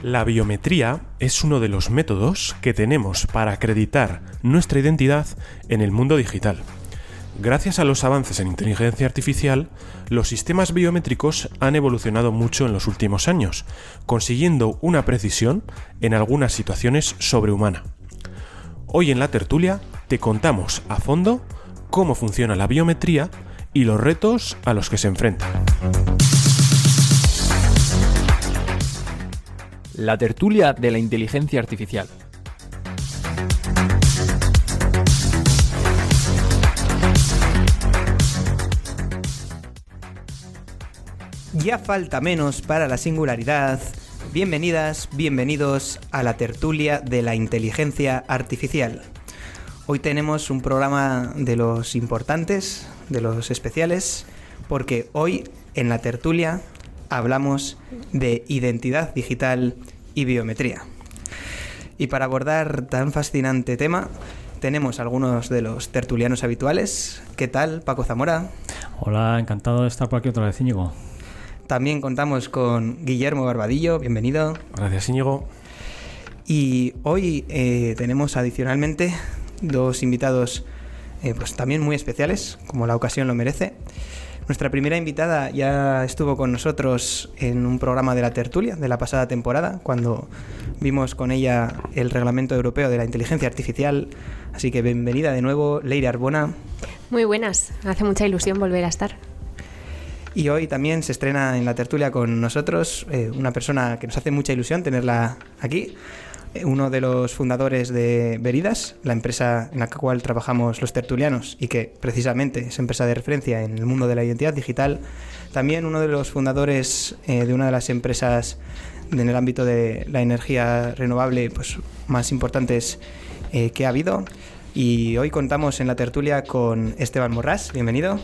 La biometría es uno de los métodos que tenemos para acreditar nuestra identidad en el mundo digital. Gracias a los avances en inteligencia artificial, los sistemas biométricos han evolucionado mucho en los últimos años, consiguiendo una precisión en algunas situaciones sobrehumana. Hoy en la tertulia te contamos a fondo cómo funciona la biometría y los retos a los que se enfrenta. La tertulia de la inteligencia artificial. Ya falta menos para la singularidad. Bienvenidas, bienvenidos a la tertulia de la inteligencia artificial. Hoy tenemos un programa de los importantes, de los especiales, porque hoy en la tertulia hablamos de identidad digital y biometría. Y para abordar tan fascinante tema, tenemos algunos de los tertulianos habituales. ¿Qué tal, Paco Zamora? Hola, encantado de estar por aquí otra vez, Íñigo. También contamos con Guillermo Barbadillo, bienvenido. Gracias, Íñigo. Y hoy tenemos adicionalmente dos invitados pues también muy especiales, como la ocasión lo merece. Nuestra primera invitada ya estuvo con nosotros en un programa de la tertulia de la pasada temporada, cuando vimos con ella el Reglamento Europeo de la Inteligencia Artificial. Así que bienvenida de nuevo, Leire Arbona. Muy buenas, hace mucha ilusión volver a estar. Y hoy también se estrena en la tertulia con nosotros una persona que nos hace mucha ilusión tenerla aquí, uno de los fundadores de Veridas, la empresa en la cual trabajamos los tertulianos y que precisamente es empresa de referencia en el mundo de la identidad digital. También uno de los fundadores de una de las empresas en el ámbito de la energía renovable pues, más importantes que ha habido. Y hoy contamos en la tertulia con Esteban Morrás. Bienvenido.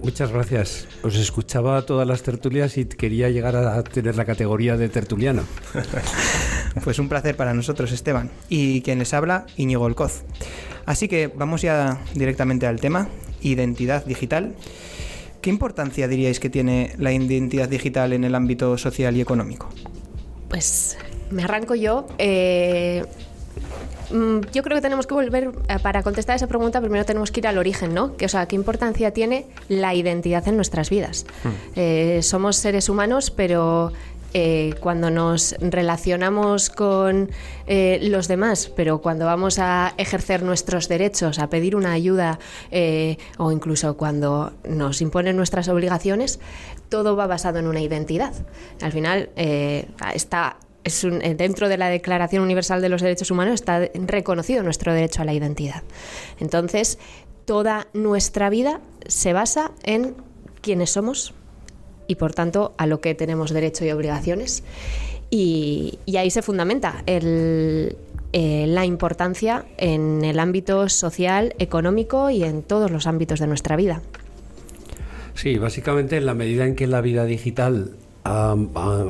Muchas gracias. Os escuchaba todas las tertulias y quería llegar a tener la categoría de tertuliano. Pues un placer para nosotros, Esteban. Y quien les habla, Íñigo Olcoz. Así que vamos ya directamente al tema, identidad digital. ¿Qué importancia diríais que tiene la identidad digital en el ámbito social y económico? Pues me arranco yo. Yo creo que tenemos que volver, para contestar esa pregunta, primero tenemos que ir al origen, ¿no? ¿Qué importancia tiene la identidad en nuestras vidas? Somos seres humanos, pero cuando nos relacionamos con los demás, pero cuando vamos a ejercer nuestros derechos, a pedir una ayuda o incluso cuando nos imponen nuestras obligaciones, todo va basado en una identidad. Al final dentro de la Declaración Universal de los Derechos Humanos está reconocido nuestro derecho a la identidad. Entonces, toda nuestra vida se basa en quiénes somos y, por tanto, a lo que tenemos derecho y obligaciones. Y ahí se fundamenta la importancia en el ámbito social, económico y en todos los ámbitos de nuestra vida. Sí, básicamente en la medida en que la vida digital ha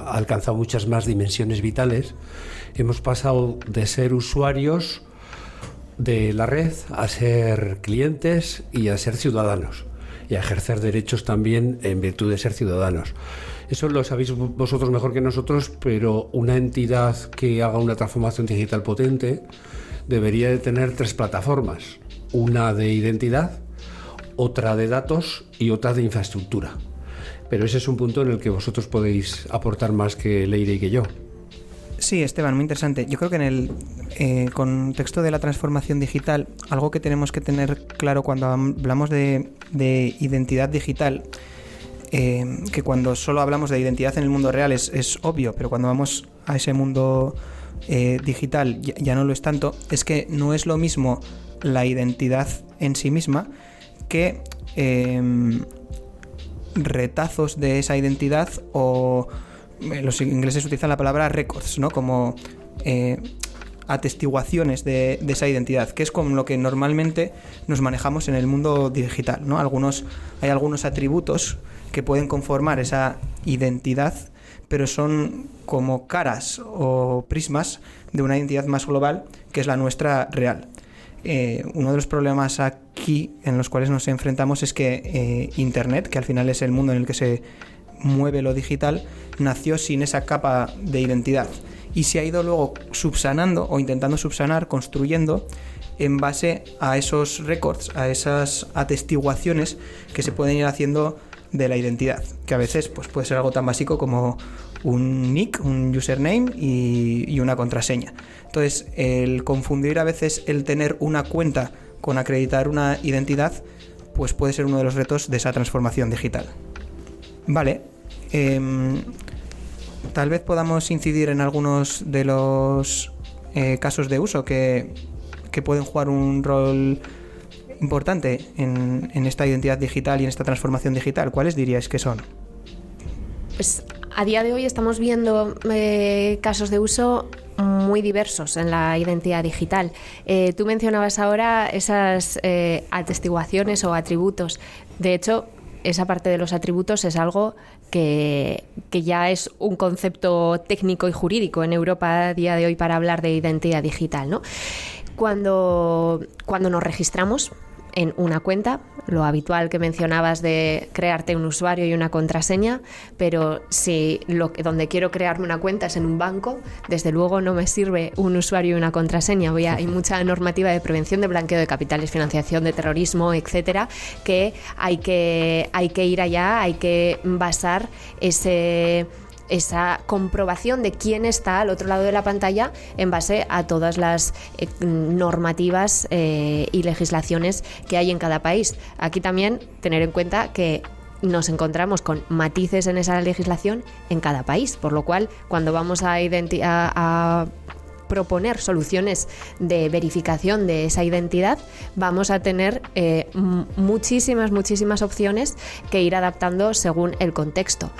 alcanzado muchas más dimensiones vitales, hemos pasado de ser usuarios de la red a ser clientes y a ser ciudadanos y a ejercer derechos también en virtud de ser ciudadanos. Eso lo sabéis vosotros mejor que nosotros, pero una entidad que haga una transformación digital potente debería de tener tres plataformas: una de identidad, otra de datos y otra de infraestructura. Pero ese es un punto en el que vosotros podéis aportar más que Leire y que yo. Sí, Esteban, muy interesante. Yo creo que en el contexto de la transformación digital, algo que tenemos que tener claro cuando hablamos de identidad digital, que cuando solo hablamos de identidad en el mundo real es obvio, pero cuando vamos a ese mundo digital ya no lo es tanto, es que no es lo mismo la identidad en sí misma que retazos de esa identidad, o los ingleses utilizan la palabra records, ¿no? Como atestiguaciones de esa identidad, que es con lo que normalmente nos manejamos en el mundo digital, ¿no? Hay algunos atributos que pueden conformar esa identidad, pero son como caras o prismas de una identidad más global, que es la nuestra real. Uno de los problemas aquí en los cuales nos enfrentamos es que Internet, que al final es el mundo en el que se mueve lo digital, nació sin esa capa de identidad y se ha ido luego subsanando o intentando subsanar, construyendo en base a esos récords, a esas atestiguaciones que se pueden ir haciendo de la identidad, que a veces pues, puede ser algo tan básico como un nick, un username y una contraseña. Entonces, el confundir a veces el tener una cuenta con acreditar una identidad, pues puede ser uno de los retos de esa transformación digital. Vale, tal vez podamos incidir en algunos de los casos de uso que pueden jugar un rol importante en esta identidad digital y en esta transformación digital. ¿Cuáles diríais que son? Pues a día de hoy estamos viendo casos de uso muy diversos en la identidad digital. Tú mencionabas ahora esas atestiguaciones o atributos. De hecho, esa parte de los atributos es algo que ya es un concepto técnico y jurídico en Europa a día de hoy para hablar de identidad digital, ¿no? Cuando nos registramos en una cuenta, lo habitual que mencionabas de crearte un usuario y una contraseña, pero si donde quiero crearme una cuenta es en un banco, desde luego no me sirve un usuario y una contraseña. Hay mucha normativa de prevención de blanqueo de capitales, financiación de terrorismo, etcétera, que hay que ir allá, hay que basar esa comprobación de quién está al otro lado de la pantalla en base a todas las normativas y legislaciones que hay en cada país. Aquí también tener en cuenta que nos encontramos con matices en esa legislación en cada país, por lo cual cuando vamos a proponer soluciones de verificación de esa identidad, vamos a tener muchísimas opciones que ir adaptando según el contexto.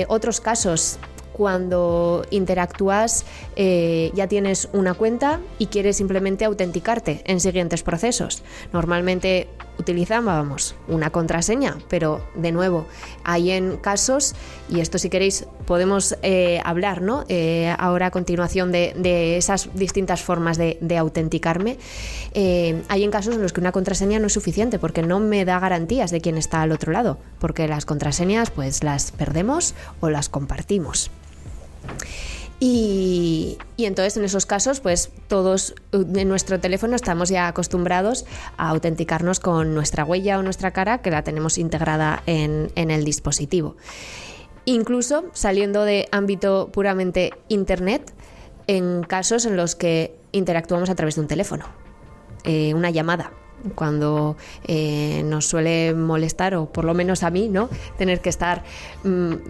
Otros casos, cuando interactúas, ya tienes una cuenta y quieres simplemente autenticarte en siguientes procesos. Normalmente utilizábamos una contraseña, pero de nuevo, hay en casos, y esto si queréis podemos hablar, ¿no? Ahora a continuación de esas distintas formas de autenticarme. Hay en casos en los que una contraseña no es suficiente porque no me da garantías de quién está al otro lado, porque las contraseñas pues las perdemos o las compartimos. Y entonces en esos casos pues todos en nuestro teléfono estamos ya acostumbrados a autenticarnos con nuestra huella o nuestra cara, que la tenemos integrada en el dispositivo. Incluso saliendo de ámbito puramente internet, en casos en los que interactuamos a través de un teléfono, una llamada. Cuando nos suele molestar, o por lo menos a mí, ¿no?, tener que estar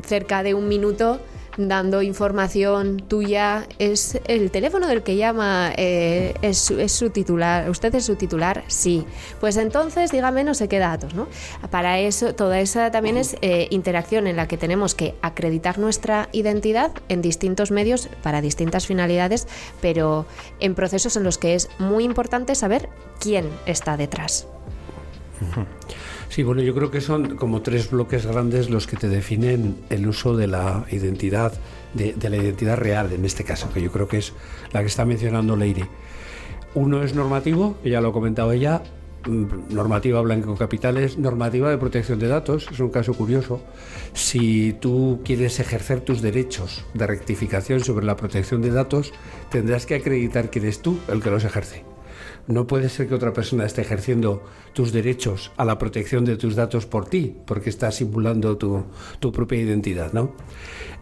cerca de un minuto dando información tuya. Es el teléfono del que llama, es su titular. ¿Usted es su titular? Sí. Pues entonces dígame no sé qué datos, ¿no? Para eso, toda esa también es interacción en la que tenemos que acreditar nuestra identidad en distintos medios para distintas finalidades, pero en procesos en los que es muy importante saber quién está detrás. Sí, bueno, yo creo que son como tres bloques grandes los que te definen el uso de la identidad, de la identidad real en este caso, que yo creo que es la que está mencionando Leire. Uno es normativo, que ya lo ha comentado ella, normativa blanqueo de capitales, normativa de protección de datos, es un caso curioso. Si tú quieres ejercer tus derechos de rectificación sobre la protección de datos, tendrás que acreditar que eres tú el que los ejerce. No puede ser que otra persona esté ejerciendo tus derechos a la protección de tus datos por ti, porque está simulando tu propia identidad, ¿no?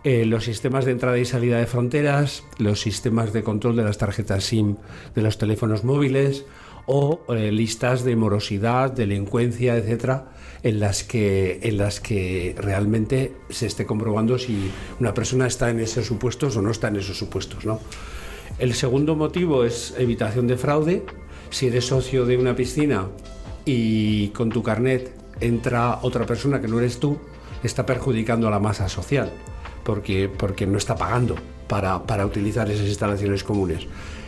Los sistemas de entrada y salida de fronteras, los sistemas de control de las tarjetas SIM de los teléfonos móviles o listas de morosidad, delincuencia, etcétera, en las que realmente se esté comprobando si una persona está en esos supuestos o no está en esos supuestos, ¿no? El segundo motivo es evitación de fraude. Si eres socio de una piscina y con tu carnet entra otra persona que no eres tú, está perjudicando a la masa social, porque no está pagando para utilizar esas instalaciones comunes.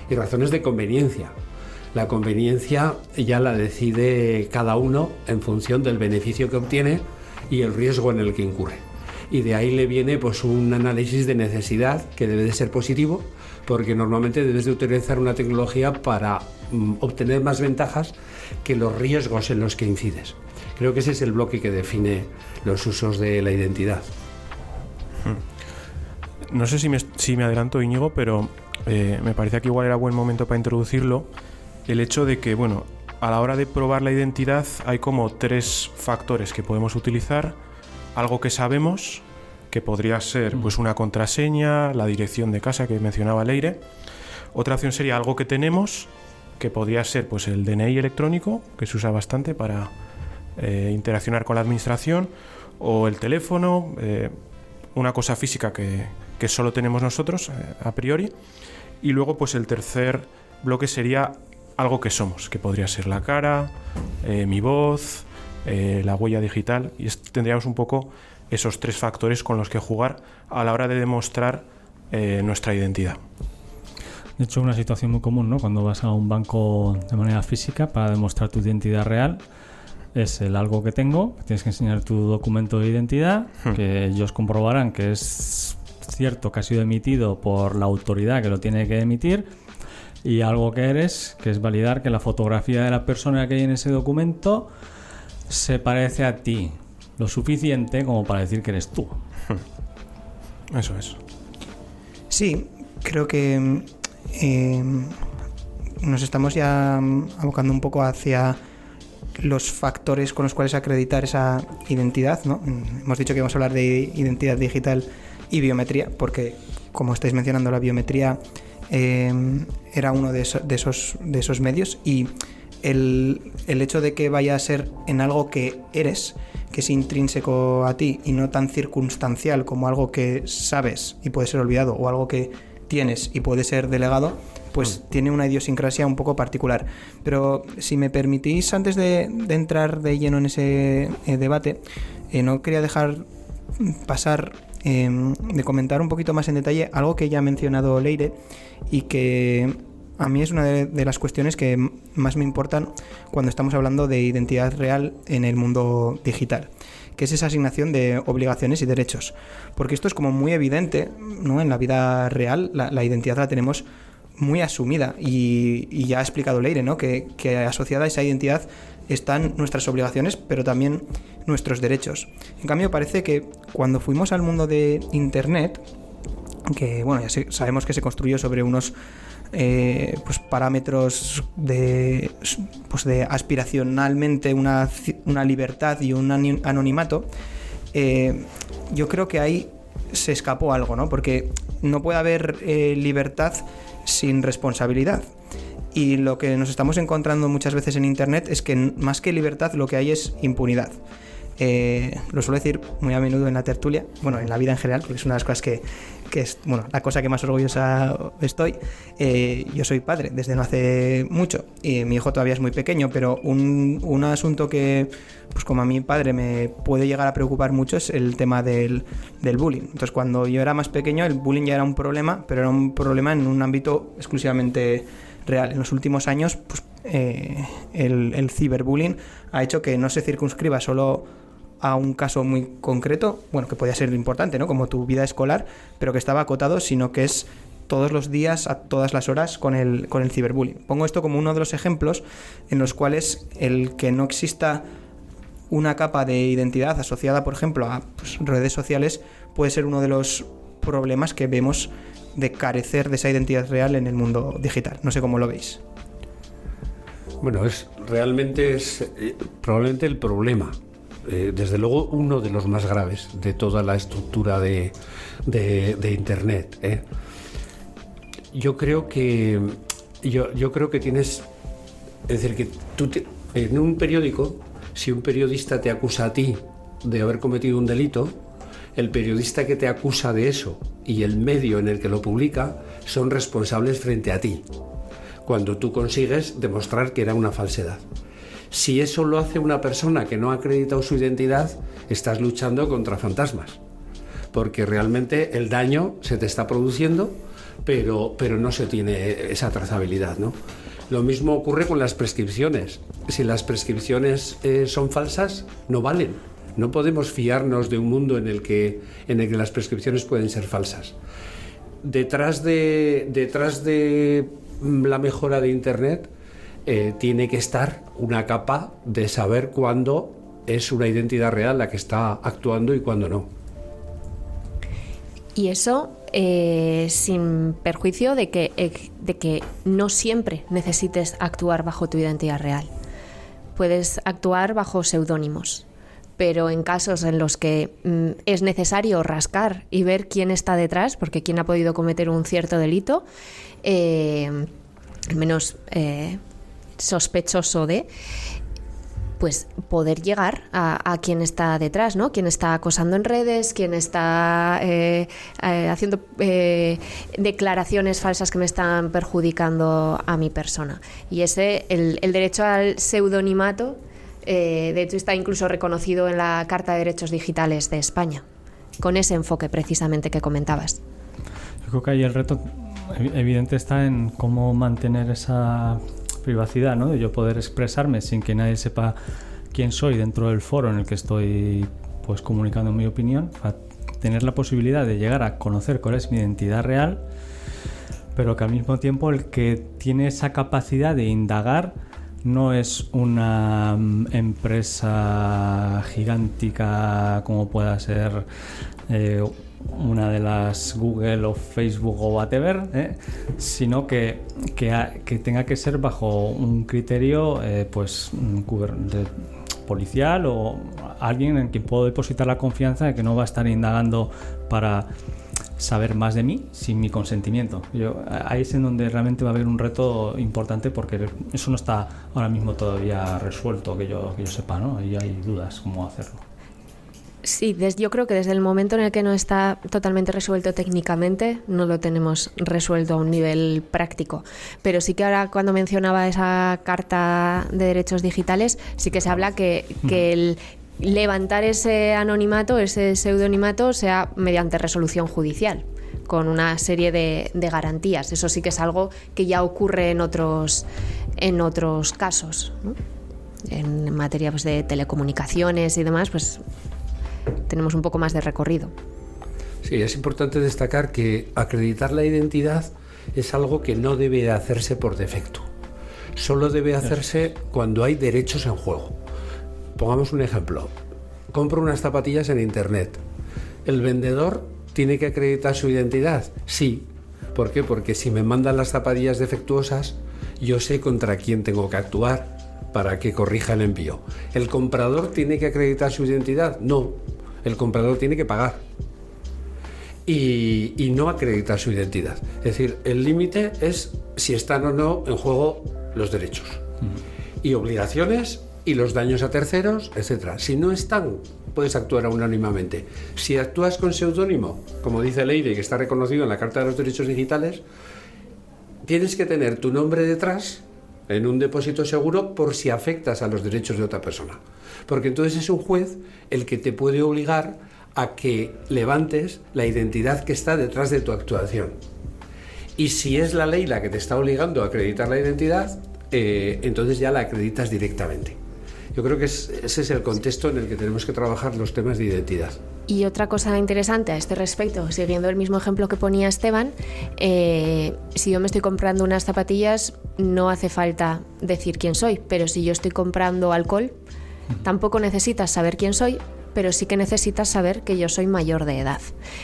Y razones de conveniencia. La conveniencia ya la decide cada uno en función del beneficio que obtiene y el riesgo en el que incurre. Y de ahí le viene pues un análisis de necesidad que debe de ser positivo, porque normalmente debes de utilizar una tecnología para obtener más ventajas que los riesgos en los que incides. Creo que ese es el bloque que define los usos de la identidad. no sé si me adelanto, Íñigo, pero me parecía que igual era buen momento para introducirlo. El hecho de que, bueno, a la hora de probar la identidad hay como 3 factores que podemos utilizar. Algo que sabemos, que podría ser pues una contraseña, la dirección de casa que mencionaba Leire. Otra opción sería algo que tenemos, que podría ser pues el DNI electrónico, que se usa bastante para interaccionar con la administración, o el teléfono, una cosa física que solo tenemos nosotros a priori. Y luego pues el tercer bloque sería algo que somos, que podría ser la cara, mi voz, la huella digital, y tendríamos un poco esos 3 factores con los que jugar a la hora de demostrar nuestra identidad. De hecho, una situación muy común, ¿no? Cuando vas a un banco de manera física para demostrar tu identidad real, es el algo que tengo, tienes que enseñar tu documento de identidad, que ellos comprobarán que es cierto, que ha sido emitido por la autoridad que lo tiene que emitir, y algo que eres, que es validar que la fotografía de la persona que hay en ese documento se parece a ti, lo suficiente como para decir que eres tú. Eso es. Sí, creo que nos estamos ya abocando un poco hacia los factores con los cuales acreditar esa identidad, ¿no? Hemos dicho que vamos a hablar de identidad digital y biometría, porque, como estáis mencionando, la biometría era uno de esos medios, y el hecho de que vaya a ser en algo que eres, que es intrínseco a ti y no tan circunstancial como algo que sabes y puede ser olvidado, o algo que tienes y puede ser delegado, pues tiene una idiosincrasia un poco particular. Pero si me permitís, antes de entrar de lleno en ese debate, no quería dejar pasar de comentar un poquito más en detalle algo que ya ha mencionado Leire, y que a mí es una de las cuestiones que más me importan cuando estamos hablando de identidad real en el mundo digital, que es esa asignación de obligaciones y derechos. Porque esto es como muy evidente, ¿no? En la vida real la identidad la tenemos muy asumida, y ya ha explicado Leire, ¿no? que asociada a esa identidad están nuestras obligaciones, pero también nuestros derechos. En cambio, parece que cuando fuimos al mundo de Internet, que bueno, ya sabemos que se construyó sobre unos pues parámetros de aspiracionalmente una libertad y un anonimato, yo creo que ahí se escapó algo, ¿no? Porque no puede haber libertad sin responsabilidad. Y lo que nos estamos encontrando muchas veces en Internet es que más que libertad lo que hay es impunidad. Lo suelo decir muy a menudo en la tertulia, bueno, en la vida en general, porque es una de las cosas que es, bueno, la cosa que más orgullosa estoy. Yo soy padre desde no hace mucho, y mi hijo todavía es muy pequeño, pero un asunto que, pues como a mi padre me puede llegar a preocupar mucho, es el tema del bullying. Entonces, cuando yo era más pequeño, el bullying ya era un problema, pero era un problema en un ámbito exclusivamente real. En los últimos años, pues el ciberbullying ha hecho que no se circunscriba solo a un caso muy concreto, bueno, que podía ser importante, ¿no? Como tu vida escolar, pero que estaba acotado, sino que es todos los días, a todas las horas, con el ciberbullying. Pongo esto como uno de los ejemplos en los cuales el que no exista una capa de identidad asociada, por ejemplo, a redes sociales, puede ser uno de los problemas que vemos de carecer de esa identidad real en el mundo digital. No sé cómo lo veis. Bueno, probablemente el problema. Desde luego uno de los más graves de toda la estructura de Internet. Yo creo que tienes, es decir, que tú en un periódico, si un periodista te acusa a ti de haber cometido un delito, el periodista que te acusa de eso y el medio en el que lo publica son responsables frente a ti, cuando tú consigues demostrar que era una falsedad. Si eso lo hace una persona que no ha acreditado su identidad, estás luchando contra fantasmas, porque realmente el daño se te está produciendo, pero no se tiene esa trazabilidad, ¿no? Lo mismo ocurre con las prescripciones. Si las prescripciones son falsas, no valen. No podemos fiarnos de un mundo en el que las prescripciones pueden ser falsas. Detrás de la mejora de Internet tiene que estar una capa de saber cuándo es una identidad real la que está actuando y cuándo no. Y eso sin perjuicio de que no siempre necesites actuar bajo tu identidad real. Puedes actuar bajo seudónimos, pero en casos en los que es necesario rascar y ver quién está detrás, porque quién ha podido cometer un cierto delito, al menos sospechoso de, pues poder llegar a quién está detrás, ¿no? Quién está acosando en redes, quién está haciendo declaraciones falsas que me están perjudicando a mi persona. Y el derecho al pseudonimato, de hecho, está incluso reconocido en la Carta de Derechos Digitales de España, con ese enfoque precisamente que comentabas. Yo creo que ahí el reto evidente está en cómo mantener esa privacidad, ¿no? De yo poder expresarme sin que nadie sepa quién soy dentro del foro en el que estoy, pues, comunicando mi opinión, para tener la posibilidad de llegar a conocer cuál es mi identidad real, pero que al mismo tiempo el que tiene esa capacidad de indagar no es una empresa gigántica como pueda ser una de las Google o Facebook o whatever, sino que tenga que ser bajo un criterio policial o alguien en quien puedo depositar la confianza de que no va a estar indagando para saber más de mí sin mi consentimiento. Ahí es en donde realmente va a haber un reto importante, porque eso no está ahora mismo todavía resuelto, que yo sepa, ¿no? Ahí hay dudas cómo hacerlo. Sí, yo creo que desde el momento en el que no está totalmente resuelto técnicamente, no lo tenemos resuelto a un nivel práctico. Pero sí que ahora, cuando mencionaba esa Carta de Derechos Digitales, sí que se habla que el levantar ese anonimato, ese pseudonimato, sea mediante resolución judicial, con una serie de garantías. Eso sí que es algo que ya ocurre en otros casos, ¿no? En materia, pues, de telecomunicaciones y demás, pues tenemos un poco más de recorrido. Sí, es importante destacar que acreditar la identidad es algo que no debe de hacerse por defecto. Solo debe hacerse cuando hay derechos en juego. Pongamos un ejemplo. Compro unas zapatillas en internet. ¿El vendedor tiene que acreditar su identidad? Sí. ¿Por qué? Porque si me mandan las zapatillas defectuosas, yo sé contra quién tengo que actuar para que corrija el envío. ¿El comprador tiene que acreditar su identidad? No. El comprador tiene que pagar y no acreditar su identidad. Es decir, el límite es si están o no en juego los derechos y obligaciones y los daños a terceros, etcétera. Si no están, puedes actuar anónimamente. Si actúas con seudónimo, como dice Leire, que está reconocido en la Carta de los Derechos Digitales, tienes que tener tu nombre detrás en un depósito seguro por si afectas a los derechos de otra persona. Porque entonces es un juez el que te puede obligar a que levantes la identidad que está detrás de tu actuación. Y si es la ley la que te está obligando a acreditar la identidad, entonces ya la acreditas directamente. Yo creo que ese es el contexto en el que tenemos que trabajar los temas de identidad. Y otra cosa interesante a este respecto, siguiendo el mismo ejemplo que ponía Esteban, si yo me estoy comprando unas zapatillas, no hace falta decir quién soy, pero si yo estoy comprando alcohol, tampoco necesitas saber quién soy, pero sí que necesitas saber que yo soy mayor de edad.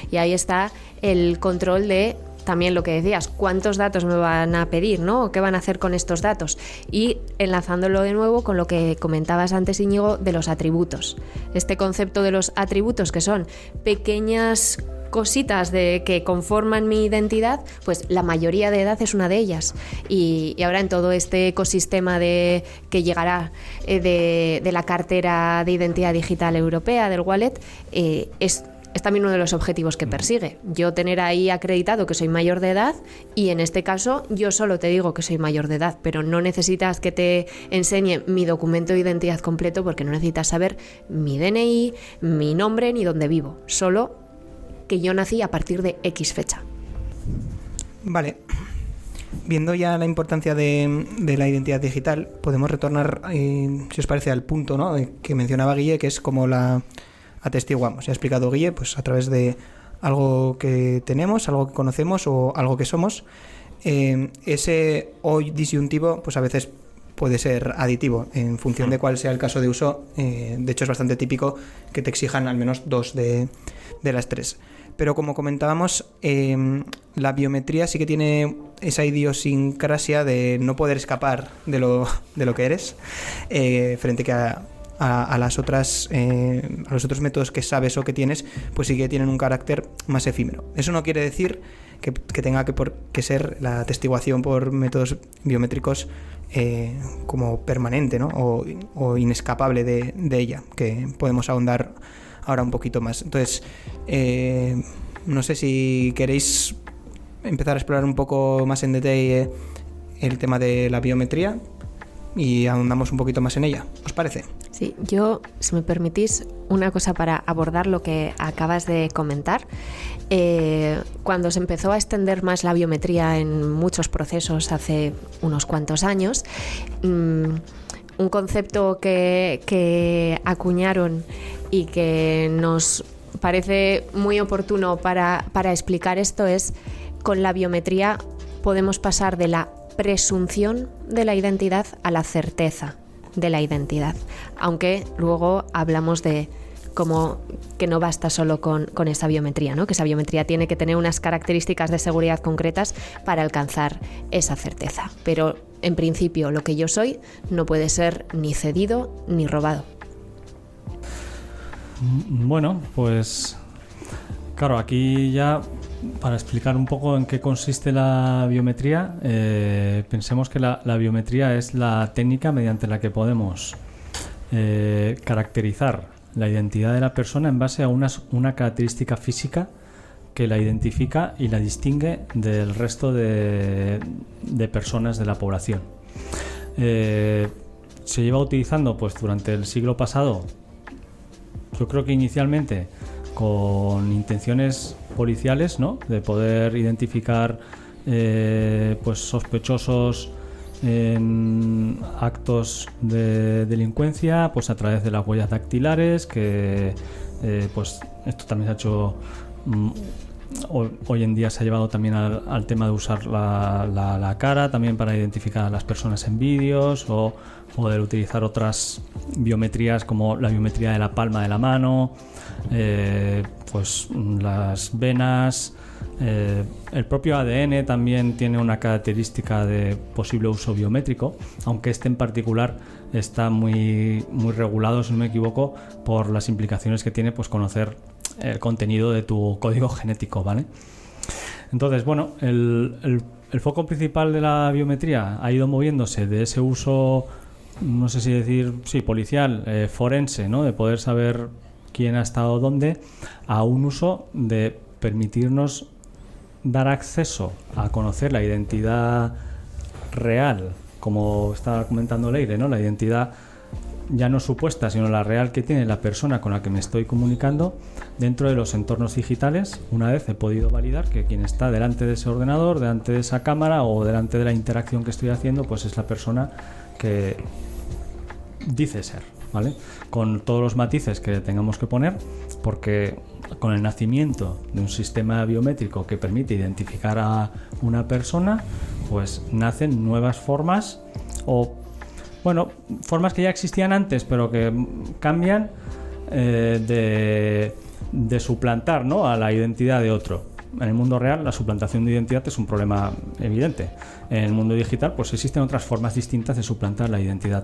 Y ahí está el control de, también lo que decías, cuántos datos me van a pedir, ¿no? ¿Qué van a hacer con estos datos? Y enlazándolo de nuevo con lo que comentabas antes, Íñigo, de los atributos. Este concepto de los atributos, que son pequeñas cositas que conforman mi identidad, pues la mayoría de edad es una de ellas. Y ahora en todo este ecosistema que llegará de la cartera de identidad digital europea, del wallet, es también uno de los objetivos que persigue. Yo tener ahí acreditado que soy mayor de edad, y en este caso yo solo te digo que soy mayor de edad, pero no necesitas que te enseñe mi documento de identidad completo, porque no necesitas saber mi DNI, mi nombre ni dónde vivo, solo que yo nací a partir de X fecha. Vale. Viendo ya la importancia de la identidad digital, podemos retornar, si os parece, al punto, ¿no?, que mencionaba Guille, que es como la atestiguamos. Ya ha explicado Guille, pues a través de algo que tenemos, algo que conocemos o algo que somos. Ese hoy disyuntivo, pues a veces puede ser aditivo en función de cuál sea el caso de uso. De hecho, es bastante típico que te exijan al menos 2 de las 3. Pero como comentábamos, la biometría sí que tiene esa idiosincrasia de no poder escapar de lo que eres, frente a los otros métodos que sabes o que tienes, pues sí que tienen un carácter más efímero. Eso no quiere decir que tenga que ser la atestiguación por métodos biométricos como permanente, ¿no? o inescapable de ella, que podemos ahondar ahora un poquito más. Entonces, no sé si queréis empezar a explorar un poco más en detalle el tema de la biometría y ahondamos un poquito más en ella. ¿Os parece? Sí, yo, si me permitís, una cosa para abordar lo que acabas de comentar. Cuando se empezó a extender más la biometría en muchos procesos hace unos cuantos años, un concepto que acuñaron y que nos parece muy oportuno para explicar esto es: con la biometría podemos pasar de la presunción de la identidad a la certeza de la identidad, aunque luego hablamos de cómo que no basta solo con esa biometría, ¿no? Que esa biometría tiene que tener unas características de seguridad concretas para alcanzar esa certeza, pero en principio lo que yo soy no puede ser ni cedido ni robado. Bueno, pues claro, aquí ya para explicar un poco en qué consiste la biometría, pensemos que la biometría es la técnica mediante la que podemos caracterizar la identidad de la persona en base a una característica física que la identifica y la distingue del resto de personas de la población. Se lleva utilizando pues durante el siglo pasado, yo creo que inicialmente con intenciones policiales, ¿no? De poder identificar pues sospechosos en actos de delincuencia, pues a través de las huellas dactilares, que pues esto también se ha hecho hoy en día, se ha llevado también al tema de usar la cara también para identificar a las personas en vídeos, o poder utilizar otras biometrías como la biometría de la palma de la mano, pues las venas, el propio ADN también tiene una característica de posible uso biométrico, aunque este en particular está muy regulado, si no me equivoco, por las implicaciones que tiene pues conocer el contenido de tu código genético, ¿vale? Entonces, bueno, el foco principal de la biometría ha ido moviéndose de ese uso, no sé si decir, sí, policial, forense, ¿no? De poder saber quién ha estado dónde, a un uso de permitirnos dar acceso a conocer la identidad real, como estaba comentando Leire, ¿no? La identidad ya no supuesta, sino la real que tiene la persona con la que me estoy comunicando dentro de los entornos digitales, una vez he podido validar que quien está delante de ese ordenador, delante de esa cámara o delante de la interacción que estoy haciendo, pues es la persona que dice ser, ¿vale? Con todos los matices que tengamos que poner, porque con el nacimiento de un sistema biométrico que permite identificar a una persona, pues nacen nuevas formas, o bueno, formas que ya existían antes, pero que cambian de suplantar, ¿no?, a la identidad de otro. En el mundo real, la suplantación de identidad es un problema evidente. En el mundo digital, pues existen otras formas distintas de suplantar la identidad.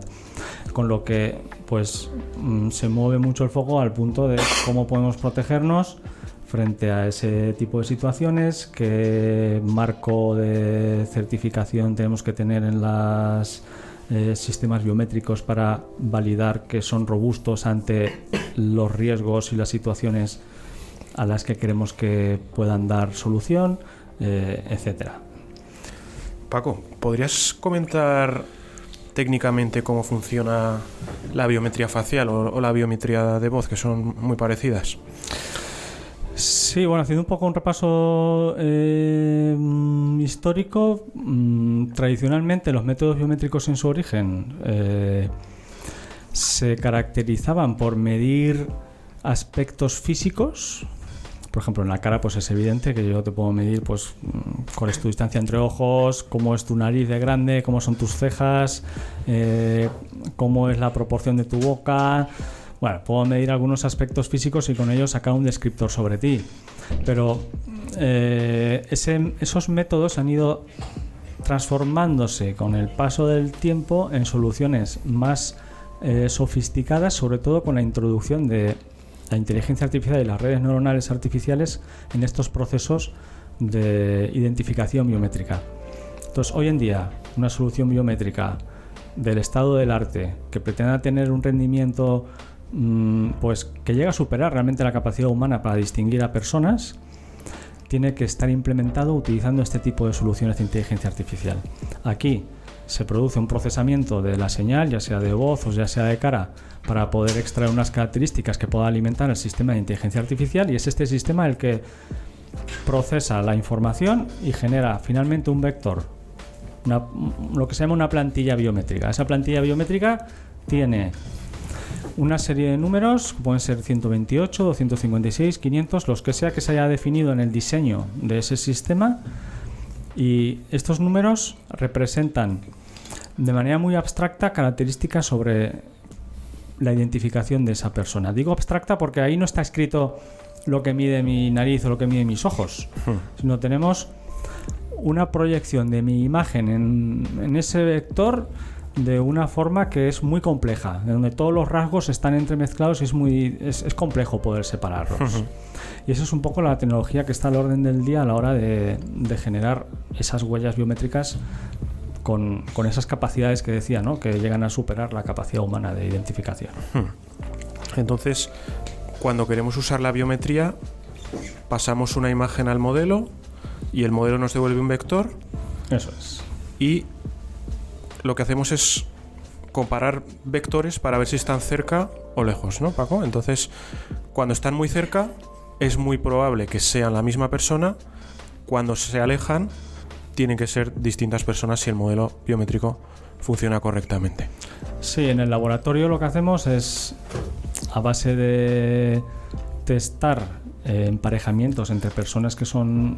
Con lo que, pues, se mueve mucho el foco al punto de cómo podemos protegernos frente a ese tipo de situaciones, qué marco de certificación tenemos que tener en las sistemas biométricos para validar que son robustos ante los riesgos y las situaciones a las que queremos que puedan dar solución, etcétera. Paco, ¿podrías comentar técnicamente cómo funciona la biometría facial o la biometría de voz, que son muy parecidas? Sí, bueno, haciendo un poco un repaso histórico, tradicionalmente los métodos biométricos en su origen se caracterizaban por medir aspectos físicos. Por ejemplo, en la cara pues es evidente que yo te puedo medir pues cuál es tu distancia entre ojos, cómo es tu nariz de grande, cómo son tus cejas, cómo es la proporción de tu boca. Bueno, puedo medir algunos aspectos físicos y con ello sacar un descriptor sobre ti. Pero esos métodos han ido transformándose con el paso del tiempo en soluciones más sofisticadas, sobre todo con la introducción de la inteligencia artificial y las redes neuronales artificiales en estos procesos de identificación biométrica. Entonces, hoy en día, una solución biométrica del estado del arte que pretenda tener un rendimiento pues que llega a superar realmente la capacidad humana para distinguir a personas, tiene que estar implementado utilizando este tipo de soluciones de inteligencia artificial. Aquí se produce un procesamiento de la señal, ya sea de voz o ya sea de cara, para poder extraer unas características que pueda alimentar el sistema de inteligencia artificial, y es este sistema el que procesa la información y genera finalmente un vector, lo que se llama una plantilla biométrica. Esa plantilla biométrica tiene una serie de números, pueden ser 128, 256, 500, los que sea que se haya definido en el diseño de ese sistema, y estos números representan de manera muy abstracta características sobre la identificación de esa persona. Digo abstracta porque ahí no está escrito lo que mide mi nariz o lo que mide mis ojos, sino tenemos una proyección de mi imagen en ese vector de una forma que es muy compleja, de donde todos los rasgos están entremezclados y es complejo poder separarlos. Y esa es un poco la tecnología que está al orden del día a la hora de generar esas huellas biométricas con esas capacidades que decía, ¿no?, que llegan a superar la capacidad humana de identificación. Entonces, cuando queremos usar la biometría, pasamos una imagen al modelo y el modelo nos devuelve un vector. Eso es. Y lo que hacemos es comparar vectores para ver si están cerca o lejos, ¿no, Paco? Entonces, cuando están muy cerca, es muy probable que sean la misma persona. Cuando se alejan, tienen que ser distintas personas si el modelo biométrico funciona correctamente. Sí, en el laboratorio lo que hacemos es, a base de testar emparejamientos entre personas que son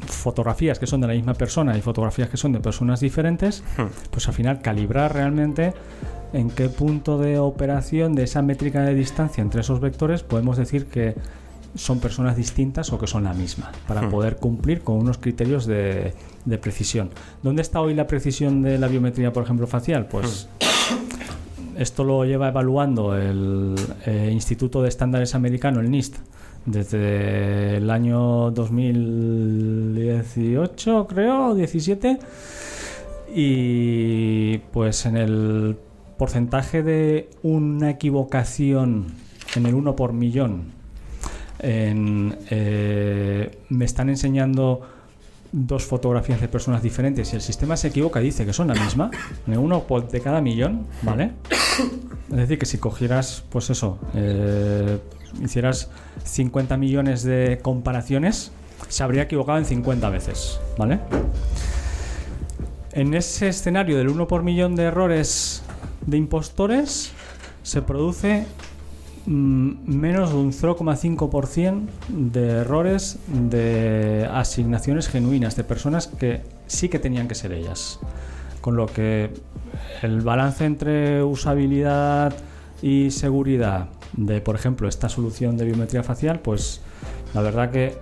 fotografías que son de la misma persona y fotografías que son de personas diferentes, pues al final calibrar realmente en qué punto de operación de esa métrica de distancia entre esos vectores podemos decir que son personas distintas o que son la misma, para poder cumplir con unos criterios de precisión. ¿Dónde está hoy la precisión de la biometría, por ejemplo, facial? Pues esto lo lleva evaluando el Instituto de Estándares Americano, el NIST, desde el año 2018, creo, 17, y pues en el porcentaje de una equivocación en el 1 por millón, me están enseñando dos fotografías de personas diferentes y el sistema se equivoca y dice que son la misma, en uno de cada millón, ¿vale? Es decir, que si cogieras, pues eso, hicieras 50 millones de comparaciones, se habría equivocado en 50 veces, ¿vale? En ese escenario del 1 por millón de errores de impostores, se produce menos de un 0,5% de errores de asignaciones genuinas de personas que sí que tenían que ser ellas. Con lo que el balance entre usabilidad y seguridad de, por ejemplo, esta solución de biometría facial, pues la verdad que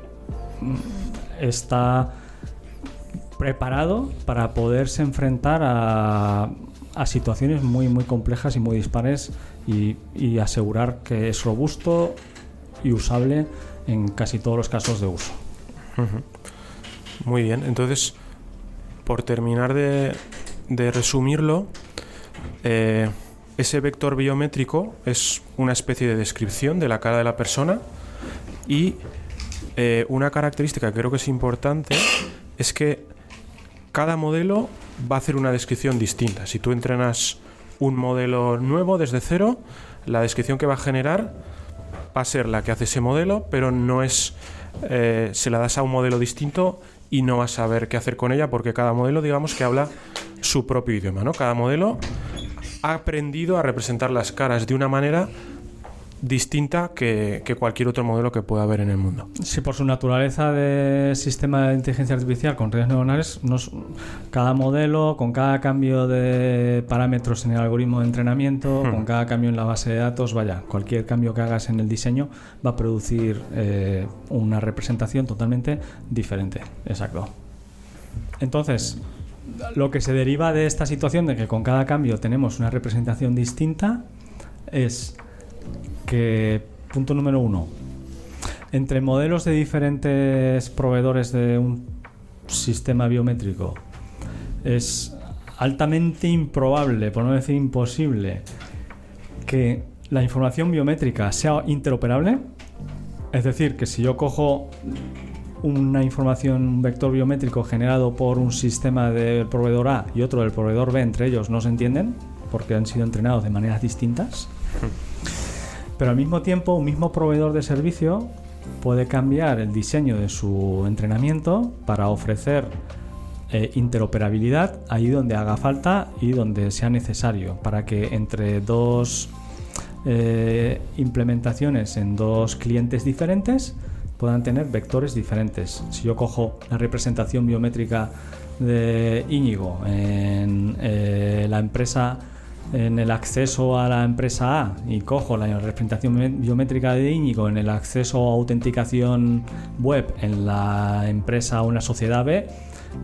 está preparado para poderse enfrentar a situaciones muy muy complejas y muy dispares y asegurar que es robusto y usable en casi todos los casos de uso. Muy bien, entonces, por terminar de resumirlo, ese vector biométrico es una especie de descripción de la cara de la persona y una característica que creo que es importante es que cada modelo va a hacer una descripción distinta. Si tú entrenas un modelo nuevo desde cero, la descripción que va a generar va a ser la que hace ese modelo, pero no es se la das a un modelo distinto y no vas a saber qué hacer con ella, porque cada modelo, digamos, que habla su propio idioma, ¿no? Cada modelo ha aprendido a representar las caras de una manera distinta que cualquier otro modelo que pueda haber en el mundo. Sí, por su naturaleza de sistema de inteligencia artificial con redes neuronales, cada modelo, con cada cambio de parámetros en el algoritmo de entrenamiento, con cada cambio en la base de datos, cualquier cambio que hagas en el diseño va a producir una representación totalmente diferente. Exacto. Entonces, lo que se deriva de esta situación de que con cada cambio tenemos una representación distinta es que, punto número 1, entre modelos de diferentes proveedores de un sistema biométrico es altamente improbable, por no decir imposible, que la información biométrica sea interoperable. Es decir, que si yo cojo una información, un vector biométrico generado por un sistema del proveedor A y otro del proveedor B, entre ellos no se entienden porque han sido entrenados de maneras distintas. Pero al mismo tiempo, un mismo proveedor de servicio puede cambiar el diseño de su entrenamiento para ofrecer interoperabilidad ahí donde haga falta y donde sea necesario, para que entre dos implementaciones en dos clientes diferentes puedan tener vectores diferentes. Si yo cojo la representación biométrica de Íñigo en la empresa, en el acceso a la empresa A, y cojo la representación biométrica de Íñigo en el acceso a autenticación web en la empresa o en la sociedad B,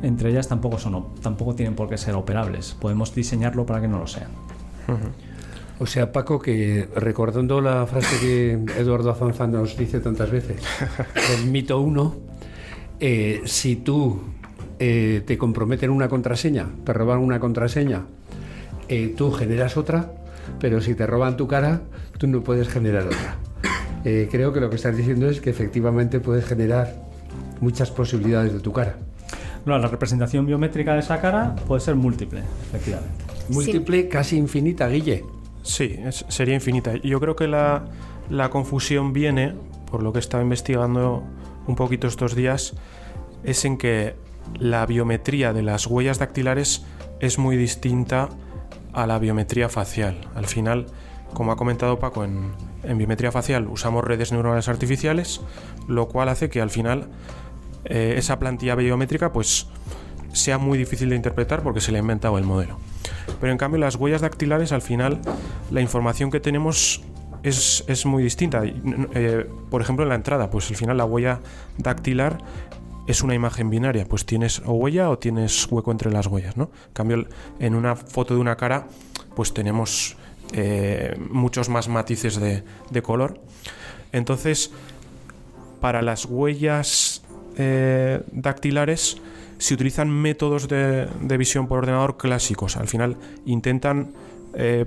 entre ellas tampoco tienen por qué ser operables. Podemos diseñarlo para que no lo sean. O sea, Paco, que recordando la frase que Eduardo Azanza nos dice tantas veces, el mito 1, si tú te comprometen una contraseña, te roban una contraseña, tú generas otra, pero si te roban tu cara, tú no puedes generar otra. Creo que lo que estás diciendo es que efectivamente puedes generar muchas posibilidades de tu cara. No, la representación biométrica de esa cara puede ser múltiple, efectivamente. Múltiple, casi infinita, Guille. Sí, sería infinita. Yo creo que la confusión viene, por lo que he estado investigando un poquito estos días, es en que la biometría de las huellas dactilares es muy distinta a la biometría facial. Al final, como ha comentado Paco, en biometría facial usamos redes neuronales artificiales, lo cual hace que al final esa plantilla biométrica pues sea muy difícil de interpretar porque se le ha inventado el modelo. Pero en cambio las huellas dactilares, al final la información que tenemos es muy distinta. Por ejemplo, en la entrada, pues al final la huella dactilar es una imagen binaria, pues tienes o huella o tienes hueco entre las huellas, ¿no? En cambio, en una foto de una cara, pues tenemos muchos más matices de color. Entonces, para las huellas dactilares se utilizan métodos de visión por ordenador clásicos. Al final intentan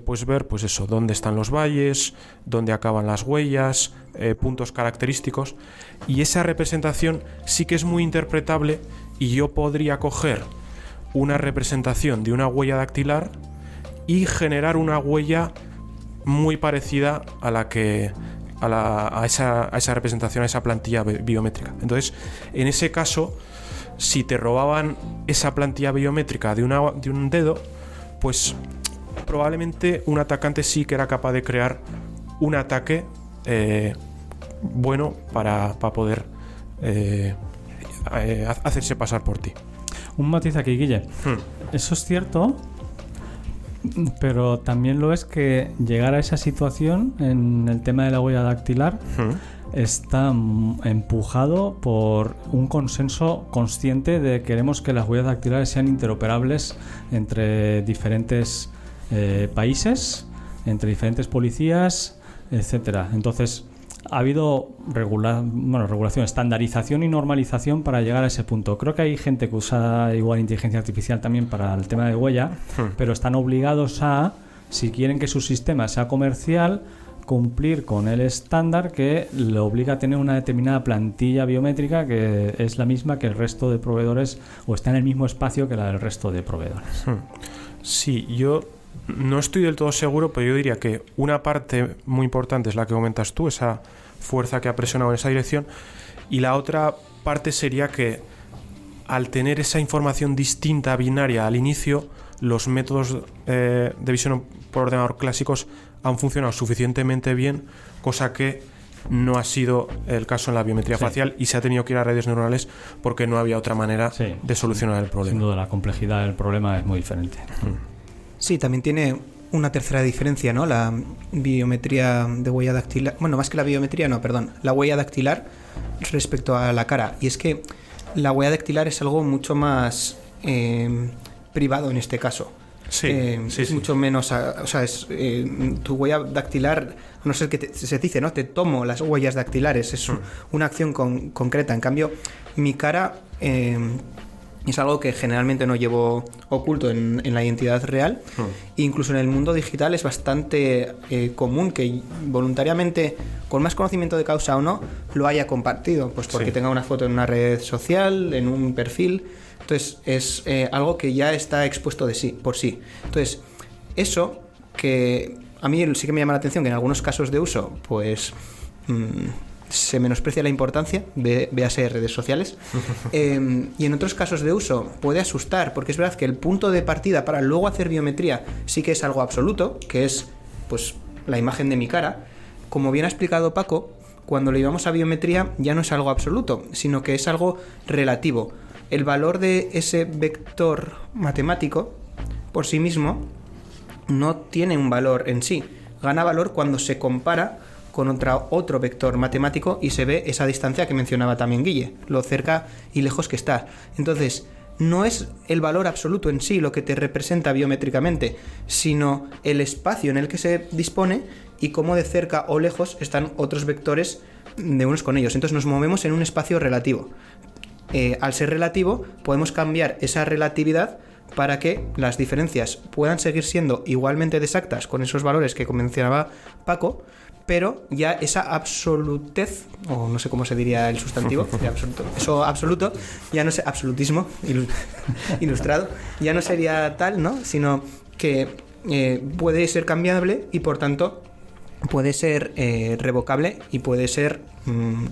pues ver pues eso, dónde están los valles, dónde acaban las huellas, puntos característicos, y esa representación sí que es muy interpretable, y yo podría coger una representación de una huella dactilar y generar una huella muy parecida a la que a esa representación, a esa plantilla biométrica. Entonces, en ese caso, si te robaban esa plantilla biométrica de un dedo, pues probablemente un atacante sí que era capaz de crear un ataque bueno para poder hacerse pasar por ti. Un matiz aquí, Guille. Eso es cierto, pero también lo es que llegar a esa situación en el tema de la huella dactilar está empujado por un consenso consciente de que queremos que las huellas dactilares sean interoperables entre diferentes países, entre diferentes policías, etcétera. Entonces ha habido regulación, estandarización y normalización para llegar a ese punto. Creo que hay gente que usa igual inteligencia artificial también para el tema de huella, pero están obligados a, si quieren que su sistema sea comercial, cumplir con el estándar que le obliga a tener una determinada plantilla biométrica que es la misma que el resto de proveedores, o está en el mismo espacio que la del resto de proveedores. Sí, yo no estoy del todo seguro, pero yo diría que una parte muy importante es la que comentas tú, esa fuerza que ha presionado en esa dirección, y la otra parte sería que al tener esa información distinta, binaria al inicio, los métodos de visión por ordenador clásicos han funcionado suficientemente bien, cosa que no ha sido el caso en la biometría facial, y se ha tenido que ir a redes neuronales porque no había otra manera de solucionar el problema. Sin duda, la complejidad del problema es muy diferente. Sí, también tiene una tercera diferencia, ¿no? La biometría de huella dactilar, bueno, más que la biometría, no, perdón, la huella dactilar respecto a la cara. Y es que la huella dactilar es algo mucho más privado en este caso. Sí, es mucho menos, o sea, es tu huella dactilar, a no ser que se dice, ¿no? Te tomo las huellas dactilares, es una acción concreta. En cambio, mi cara es algo que generalmente no llevo oculto en la identidad real. Incluso en el mundo digital es bastante común que voluntariamente, con más conocimiento de causa o no, lo haya compartido, pues porque tenga una foto en una red social, en un perfil. Entonces es algo que ya está expuesto por sí. Entonces, eso que a mí sí que me llama la atención, que en algunos casos de uso, pues se menosprecia la importancia, véase redes sociales, y en otros casos de uso puede asustar, porque es verdad que el punto de partida para luego hacer biometría sí que es algo absoluto, que es pues la imagen de mi cara. Como bien ha explicado Paco, cuando lo llevamos a biometría ya no es algo absoluto, sino que es algo relativo. El valor de ese vector matemático por sí mismo no tiene un valor en sí. Gana valor cuando se compara con otro vector matemático y se ve esa distancia que mencionaba también Guille, lo cerca y lejos que está. Entonces, no es el valor absoluto en sí lo que te representa biométricamente, sino el espacio en el que se dispone y cómo de cerca o lejos están otros vectores de unos con ellos. Entonces nos movemos en un espacio relativo. Al ser relativo, podemos cambiar esa relatividad para que las diferencias puedan seguir siendo igualmente exactas con esos valores que mencionaba Paco, pero ya esa absolutez, o no sé cómo se diría el sustantivo, eso absoluto, ya no sé, absolutismo ilustrado, ya no sería tal, ¿no? Sino que puede ser cambiable y por tanto puede ser revocable y puede ser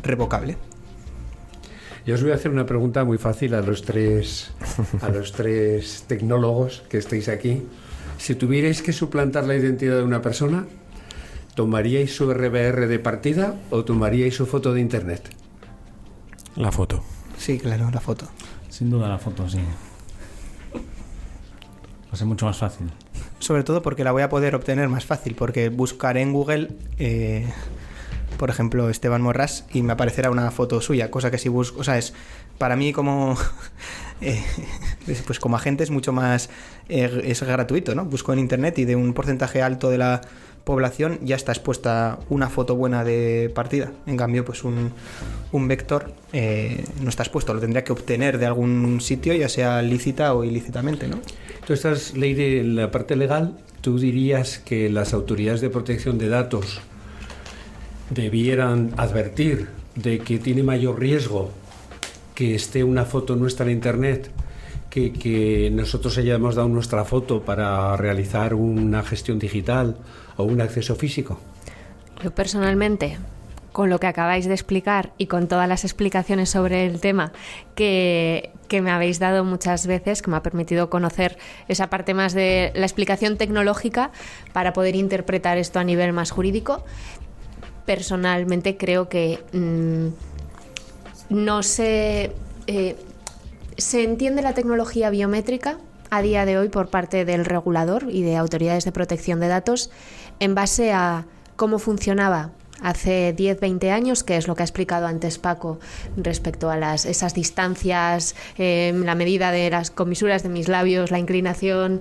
revocable. Yo os voy a hacer una pregunta muy fácil a los tres tecnólogos que estáis aquí. Si tuvierais que suplantar la identidad de una persona, ¿tomaríais su RBR de partida o tomaríais su foto de internet? La foto. Sí, claro, la foto. Sin duda la foto, sí. Va a ser mucho más fácil. Sobre todo porque la voy a poder obtener más fácil, porque buscaré en Google, por ejemplo, Esteban Morras, y me aparecerá una foto suya, cosa que si busco, o sea, es para mí como pues como agente es mucho más es gratuito, ¿no? Busco en internet y de un porcentaje alto de la población ya está expuesta una foto buena de partida. En cambio, pues un vector no está expuesto, lo tendría que obtener de algún sitio, ya sea lícita o ilícitamente, ¿no? Tú estás, Leire, en la parte legal. ¿Tú dirías que las autoridades de protección de datos debieran advertir de que tiene mayor riesgo que esté una foto nuestra en internet que nosotros hayamos dado nuestra foto para realizar una gestión digital o un acceso físico? Yo personalmente, con lo que acabáis de explicar y con todas las explicaciones sobre el tema que me habéis dado muchas veces, que me ha permitido conocer esa parte más de la explicación tecnológica para poder interpretar esto a nivel más jurídico, personalmente creo que no se entiende la tecnología biométrica a día de hoy por parte del regulador y de autoridades de protección de datos en base a cómo funcionaba hace 10, 20 años, que es lo que ha explicado antes Paco respecto a esas distancias, la medida de las comisuras de mis labios, la inclinación,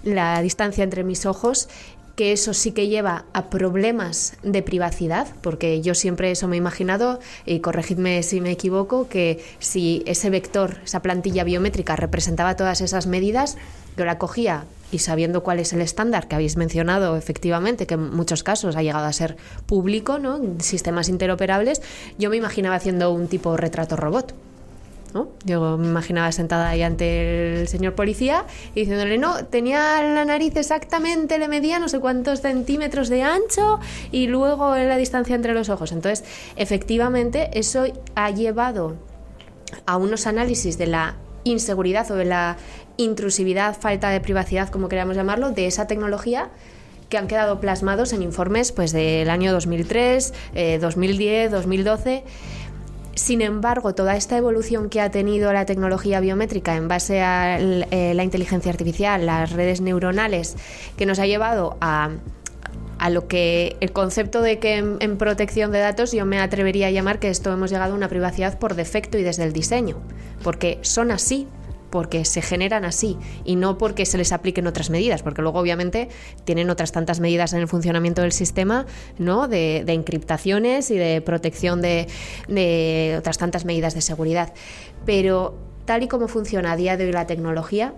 la distancia entre mis ojos, que eso sí que lleva a problemas de privacidad, porque yo siempre eso me he imaginado, y corregidme si me equivoco, que si ese vector, esa plantilla biométrica representaba todas esas medidas, yo la cogía y sabiendo cuál es el estándar que habéis mencionado, efectivamente, que en muchos casos ha llegado a ser público, ¿no? Sistemas interoperables, yo me imaginaba haciendo un tipo retrato robot, ¿no? Yo me imaginaba sentada ahí ante el señor policía y diciéndole, no, tenía la nariz exactamente, le medía no sé cuántos centímetros de ancho y luego la distancia entre los ojos. Entonces, efectivamente, eso ha llevado a unos análisis de la inseguridad o de la intrusividad, falta de privacidad, como queramos llamarlo, de esa tecnología que han quedado plasmados en informes pues, del año 2003, 2010, 2012. Sin embargo, toda esta evolución que ha tenido la tecnología biométrica en base a la inteligencia artificial, las redes neuronales, que nos ha llevado a lo que el concepto de que en protección de datos yo me atrevería a llamar que esto hemos llegado a una privacidad por defecto y desde el diseño, porque son así, porque se generan así y no porque se les apliquen otras medidas, porque luego obviamente tienen otras tantas medidas en el funcionamiento del sistema, ¿no? de encriptaciones y de protección de otras tantas medidas de seguridad. Pero tal y como funciona a día de hoy la tecnología,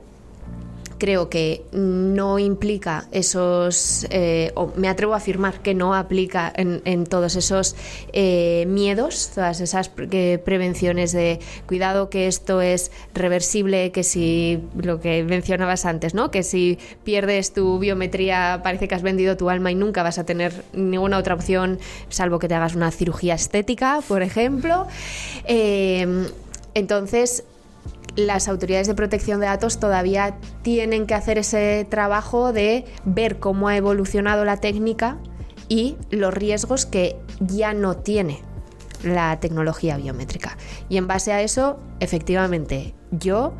creo que no implica esos, o me atrevo a afirmar que no aplica en todos esos miedos, todas esas prevenciones de cuidado que esto es reversible, que si lo que mencionabas antes, ¿no? Que si pierdes tu biometría parece que has vendido tu alma y nunca vas a tener ninguna otra opción salvo que te hagas una cirugía estética, por ejemplo. Entonces, las autoridades de protección de datos todavía tienen que hacer ese trabajo de ver cómo ha evolucionado la técnica y los riesgos que ya no tiene la tecnología biométrica. Y en base a eso, efectivamente, yo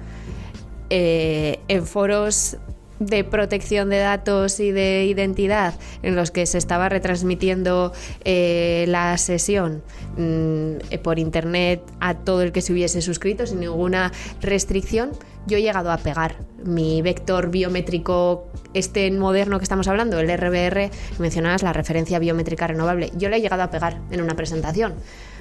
en foros de protección de datos y de identidad en los que se estaba retransmitiendo la sesión por internet a todo el que se hubiese suscrito sin ninguna restricción, yo he llegado a pegar mi vector biométrico moderno que estamos hablando, el RBR, mencionabas la referencia biométrica renovable, yo le he llegado a pegar en una presentación,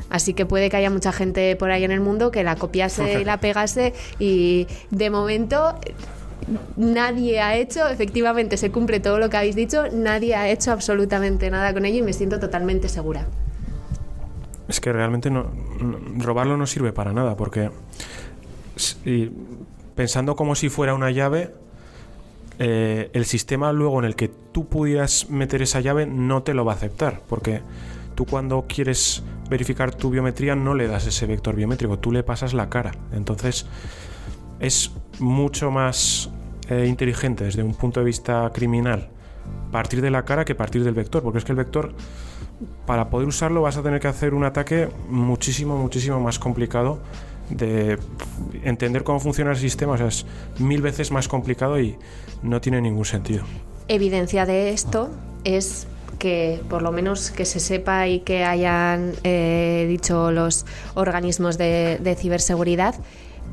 así que puede que haya mucha gente por ahí en el mundo que la copiase y la pegase, y de momento nadie ha hecho, efectivamente se cumple todo lo que habéis dicho, nadie ha hecho absolutamente nada con ello y me siento totalmente segura. Es que realmente robarlo no sirve para nada, porque pensando como si fuera una llave, el sistema luego en el que tú pudieras meter esa llave no te lo va a aceptar, porque tú cuando quieres verificar tu biometría no le das ese vector biométrico, tú le pasas la cara. Entonces es mucho más inteligente desde un punto de vista criminal partir de la cara que partir del vector, porque es que el vector, para poder usarlo vas a tener que hacer un ataque muchísimo más complicado de entender cómo funciona el sistema, o sea, es 1000 veces más complicado y no tiene ningún sentido. Evidencia de esto es que por lo menos que se sepa y que hayan dicho los organismos de ciberseguridad,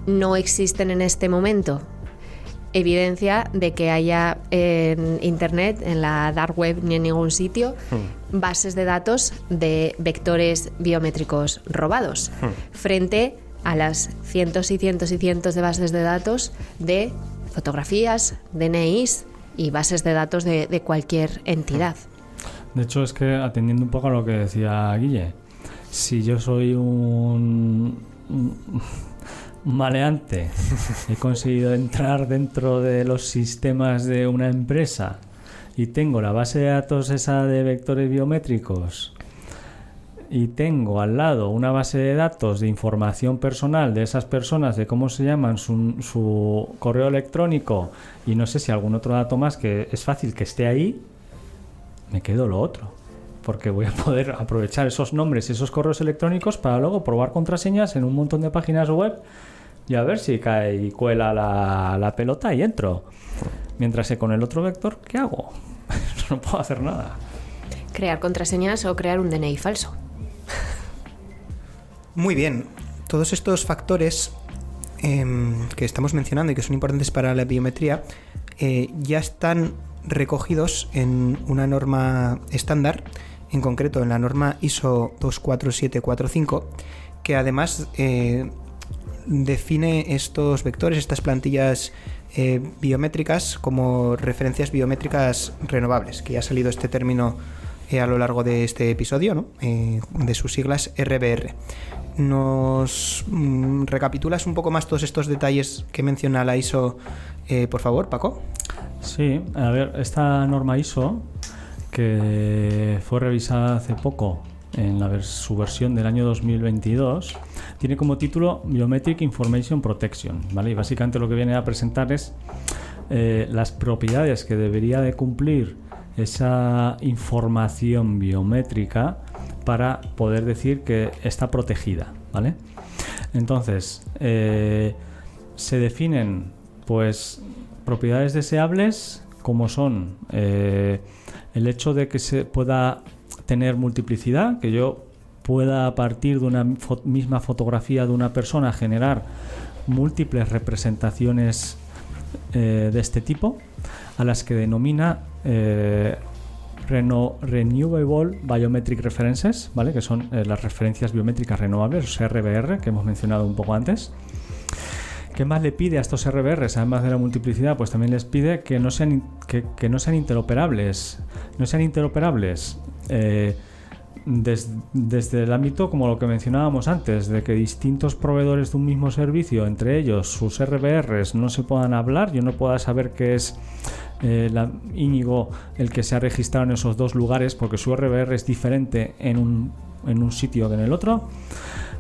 no existen en este momento evidencia de que haya en internet, en la dark web ni en ningún sitio, bases de datos de vectores biométricos robados, frente a las cientos y cientos y cientos de bases de datos de fotografías, DNIs y bases de datos de cualquier entidad. De hecho, es que atendiendo un poco a lo que decía Guille, si yo soy un maleante, he conseguido entrar dentro de los sistemas de una empresa y tengo la base de datos esa de vectores biométricos y tengo al lado una base de datos de información personal de esas personas, de cómo se llaman, su correo electrónico y no sé si algún otro dato más que es fácil que esté ahí, me quedo lo otro, porque voy a poder aprovechar esos nombres y esos correos electrónicos para luego probar contraseñas en un montón de páginas web y a ver si cae y cuela la pelota y entro. Mientras que con el otro vector, ¿qué hago? No puedo hacer nada. Crear contraseñas o crear un DNI falso. Muy bien. Todos estos factores que estamos mencionando y que son importantes para la biometría ya están recogidos en una norma estándar, en concreto en la norma ISO 24745, que además define estos vectores, estas plantillas biométricas como referencias biométricas renovables, que ya ha salido este término a lo largo de este episodio, ¿no? De sus siglas RBR. ¿Nos recapitulas un poco más todos estos detalles que menciona la ISO, por favor, Paco? Sí, a ver, esta norma ISO, que fue revisada hace poco en su versión del año 2022, tiene como título Biometric Information Protection, ¿vale? Y básicamente lo que viene a presentar es las propiedades que debería de cumplir esa información biométrica para poder decir que está protegida, ¿vale? Entonces, se definen pues propiedades deseables como son el hecho de que se pueda tener multiplicidad, que yo pueda a partir de una misma fotografía de una persona generar múltiples representaciones de este tipo, a las que denomina Renewable Biometric References, ¿vale? Que son las referencias biométricas renovables, o RBR, que hemos mencionado un poco antes. ¿Qué más le pide a estos RBRs, además de la multiplicidad? Pues también les pide que no sean interoperables. No sean interoperables desde el ámbito, como lo que mencionábamos antes, de que distintos proveedores de un mismo servicio, entre ellos sus RBRs, no se puedan hablar. Yo no pueda saber que es Íñigo el que se ha registrado en esos dos lugares, porque su RBR es diferente en un sitio que en el otro,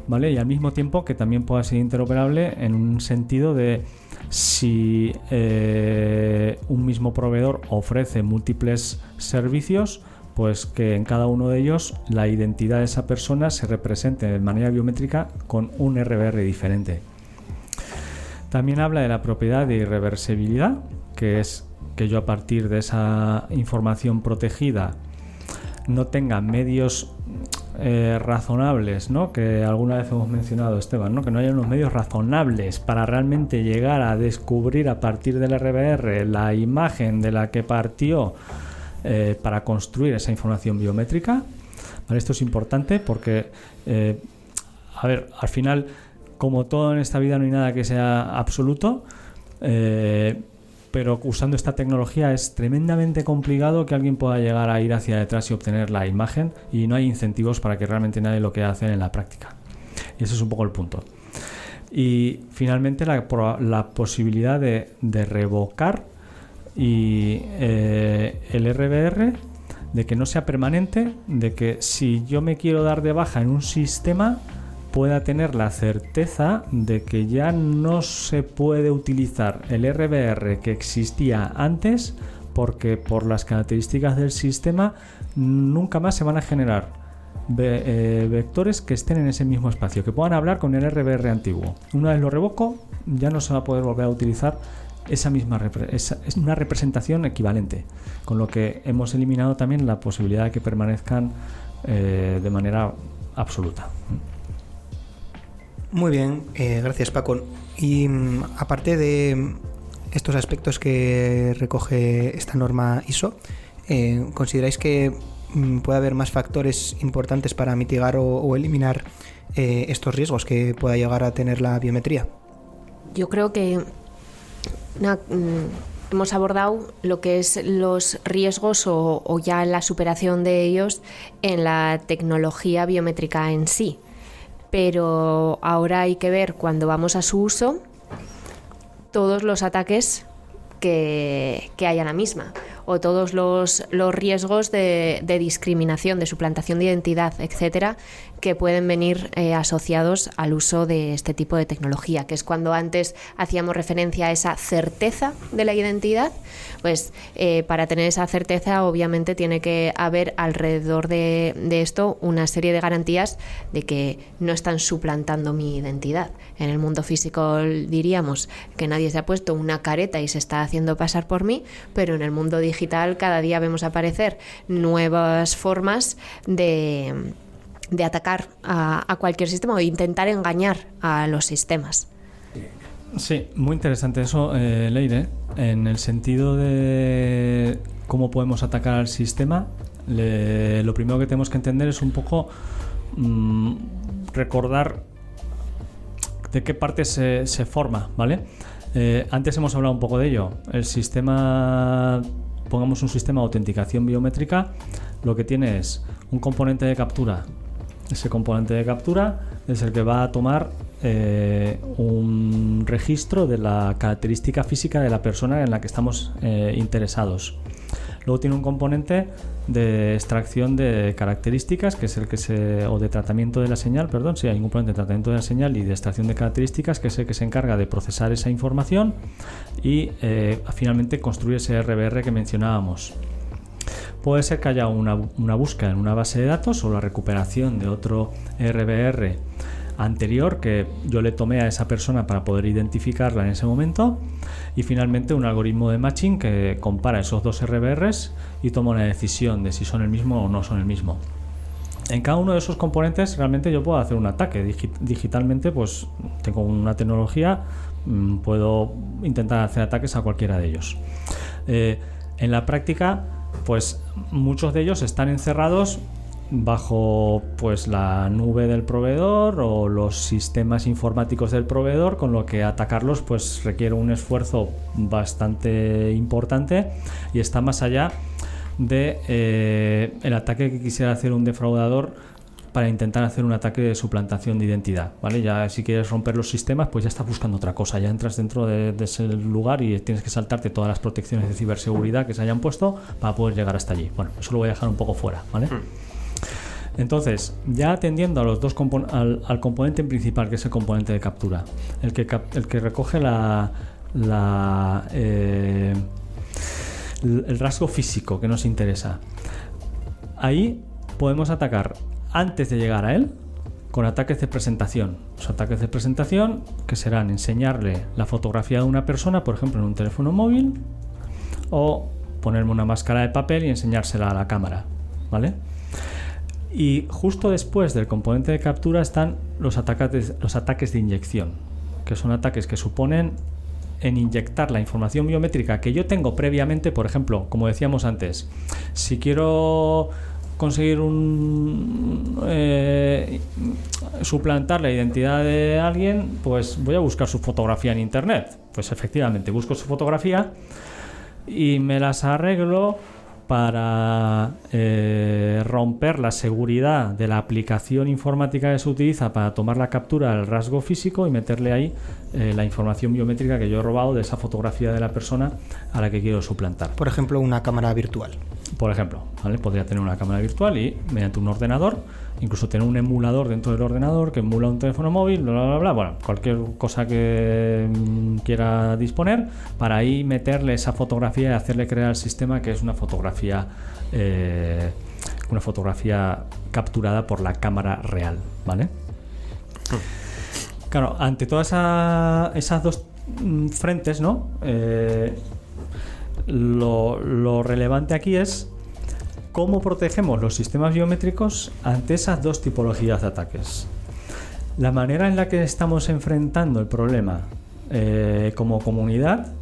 ¿vale? Y al mismo tiempo que también pueda ser interoperable en un sentido de si un mismo proveedor ofrece múltiples servicios, pues que en cada uno de ellos la identidad de esa persona se represente de manera biométrica con un RBR diferente. También habla de la propiedad de irreversibilidad, que es que yo a partir de esa información protegida no tenga medios razonables, ¿no? Que alguna vez hemos mencionado, Esteban, ¿no? Que no haya unos medios razonables para realmente llegar a descubrir a partir del RBR la imagen de la que partió para construir esa información biométrica, ¿vale? Esto es importante porque al final, como todo en esta vida, no hay nada que sea absoluto, pero usando esta tecnología es tremendamente complicado que alguien pueda llegar a ir hacia detrás y obtener la imagen, y no hay incentivos para que realmente nadie lo quiera hacer en la práctica. Y ese es un poco el punto. Y finalmente la posibilidad de revocar y el RBR, de que no sea permanente, de que si yo me quiero dar de baja en un sistema pueda tener la certeza de que ya no se puede utilizar el RBR que existía antes, porque por las características del sistema nunca más se van a generar vectores que estén en ese mismo espacio, que puedan hablar con el RBR antiguo. Una vez lo revoco, ya no se va a poder volver a utilizar es una representación equivalente, con lo que hemos eliminado también la posibilidad de que permanezcan de manera absoluta. Muy bien, gracias Paco. Y aparte de estos aspectos que recoge esta norma ISO, ¿consideráis que puede haber más factores importantes para mitigar o eliminar estos riesgos que pueda llegar a tener la biometría? Yo creo que hemos abordado lo que es los riesgos o ya la superación de ellos en la tecnología biométrica en sí, pero ahora hay que ver, cuando vamos a su uso, todos los ataques que hay a la misma, o todos los riesgos de discriminación, de suplantación de identidad, etcétera, que pueden venir asociados al uso de este tipo de tecnología, que es cuando antes hacíamos referencia a esa certeza de la identidad. Pues para tener esa certeza, obviamente tiene que haber alrededor de esto una serie de garantías de que no están suplantando mi identidad. En el mundo físico diríamos que nadie se ha puesto una careta y se está haciendo pasar por mí, pero en el mundo digital cada día vemos aparecer nuevas formas de atacar a cualquier sistema o intentar engañar a los sistemas. Sí, muy interesante eso, Leire, en el sentido de cómo podemos atacar al sistema. Lo primero que tenemos que entender es un poco recordar de qué parte se forma, ¿vale? Antes hemos hablado un poco de ello. El sistema, pongamos un sistema de autenticación biométrica, lo que tiene es un componente de captura. Ese componente de captura es el que va a tomar un registro de la característica física de la persona en la que estamos interesados. Luego tiene un componente de extracción de características, que es el que o de tratamiento de la señal, perdón, sí, hay un componente de tratamiento de la señal y de extracción de características, que es el que se encarga de procesar esa información y finalmente construir ese RBR que mencionábamos. Puede ser que haya una búsqueda en una base de datos o la recuperación de otro RBR anterior que yo le tomé a esa persona para poder identificarla en ese momento, y finalmente un algoritmo de matching que compara esos dos RBRs y toma una decisión de si son el mismo o no son el mismo. En cada uno de esos componentes realmente yo puedo hacer un ataque digitalmente, pues tengo una tecnología, puedo intentar hacer ataques a cualquiera de ellos. En la práctica, pues muchos de ellos están encerrados bajo pues la nube del proveedor o los sistemas informáticos del proveedor, con lo que atacarlos pues requiere un esfuerzo bastante importante y está más allá de el ataque que quisiera hacer un defraudador para intentar hacer un ataque de suplantación de identidad, ¿vale? Ya si quieres romper los sistemas, pues ya estás buscando otra cosa, ya entras dentro de ese lugar y tienes que saltarte todas las protecciones de ciberseguridad que se hayan puesto para poder llegar hasta allí. Bueno, eso lo voy a dejar un poco fuera, ¿vale? Entonces, ya atendiendo a los dos al componente principal, que es el componente de captura, el que recoge el rasgo físico que nos interesa. Ahí podemos atacar antes de llegar a él con ataques de presentación. Los ataques de presentación que serán enseñarle la fotografía de una persona, por ejemplo en un teléfono móvil, o ponerme una máscara de papel y enseñársela a la cámara, ¿vale? Y justo después del componente de captura están los ataques de inyección, que son ataques que suponen en inyectar la información biométrica que yo tengo previamente. Por ejemplo, como decíamos antes, si quiero conseguir suplantar la identidad de alguien, pues voy a buscar su fotografía en internet. Pues efectivamente busco su fotografía y me las arreglo para romper la seguridad de la aplicación informática que se utiliza para tomar la captura del rasgo físico y meterle ahí la información biométrica que yo he robado de esa fotografía de la persona a la que quiero suplantar. Por ejemplo, una cámara virtual. Por ejemplo, ¿vale? Podría tener una cámara virtual y mediante un ordenador, incluso tener un emulador dentro del ordenador que emula un teléfono móvil, bla, bla, bla, bueno, cualquier cosa que quiera disponer, para ahí meterle esa fotografía y hacerle crear al sistema que es una fotografía capturada por la cámara real, ¿vale? Claro, ante todas esas dos frentes, ¿no? Lo relevante aquí es cómo protegemos los sistemas biométricos ante esas dos tipologías de ataques. La manera en la que estamos enfrentando el problema como comunidad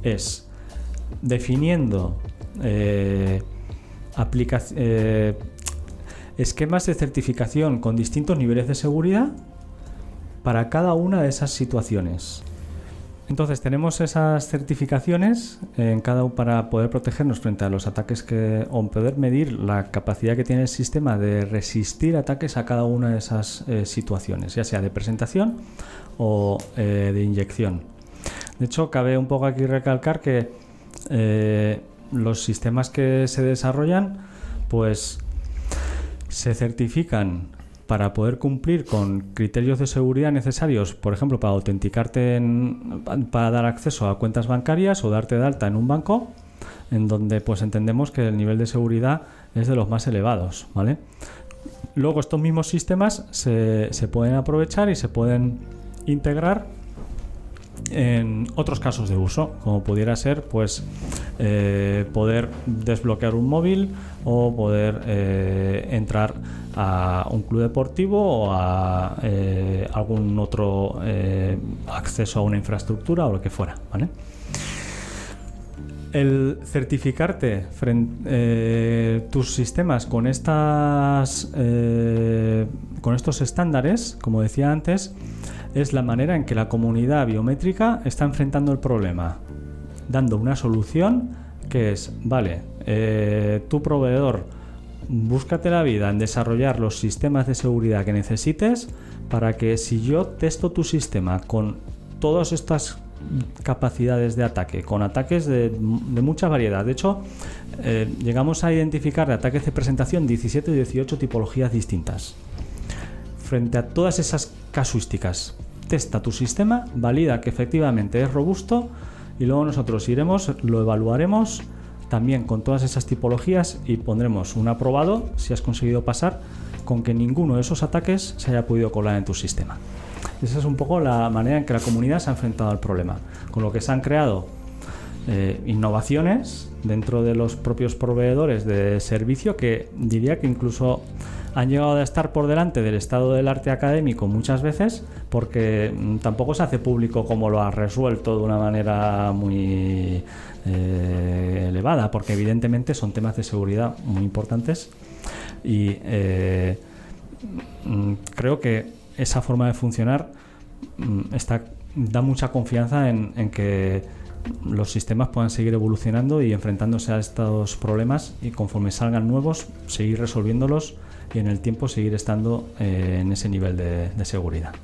es definiendo esquemas de certificación con distintos niveles de seguridad para cada una de esas situaciones. Entonces tenemos esas certificaciones para poder protegernos frente a los ataques o poder medir la capacidad que tiene el sistema de resistir ataques a cada una de esas situaciones, ya sea de presentación o de inyección. De hecho, cabe un poco aquí recalcar que los sistemas que se desarrollan pues se certifican para poder cumplir con criterios de seguridad necesarios, por ejemplo, para autenticarte para dar acceso a cuentas bancarias o darte de alta en un banco, en donde pues entendemos que el nivel de seguridad es de los más elevados, ¿vale? Luego estos mismos sistemas se pueden aprovechar y se pueden integrar en otros casos de uso, como pudiera ser pues poder desbloquear un móvil o poder entrar a un club deportivo o a algún otro acceso a una infraestructura o lo que fuera, ¿vale? El certificarte tus sistemas con estos estándares, como decía antes, es la manera en que la comunidad biométrica está enfrentando el problema, dando una solución que es, vale, tu proveedor, búscate la vida en desarrollar los sistemas de seguridad que necesites para que si yo testo tu sistema con todas estas capacidades de ataque, con ataques de mucha variedad. De hecho, llegamos a identificar de ataques de presentación 17 o 18 tipologías distintas. Frente a todas esas casuísticas, testa tu sistema, valida que efectivamente es robusto y luego nosotros iremos, lo evaluaremos también con todas esas tipologías y pondremos un aprobado si has conseguido pasar con que ninguno de esos ataques se haya podido colar en tu sistema. Esa es un poco la manera en que la comunidad se ha enfrentado al problema, con lo que se han creado innovaciones dentro de los propios proveedores de servicio que diría que incluso han llegado a estar por delante del estado del arte académico muchas veces, porque tampoco se hace público cómo lo ha resuelto de una manera muy elevada, porque evidentemente son temas de seguridad muy importantes y creo que esa forma de funcionar da mucha confianza en que los sistemas puedan seguir evolucionando y enfrentándose a estos problemas, y conforme salgan nuevos seguir resolviéndolos y en el tiempo seguir estando en ese nivel de seguridad.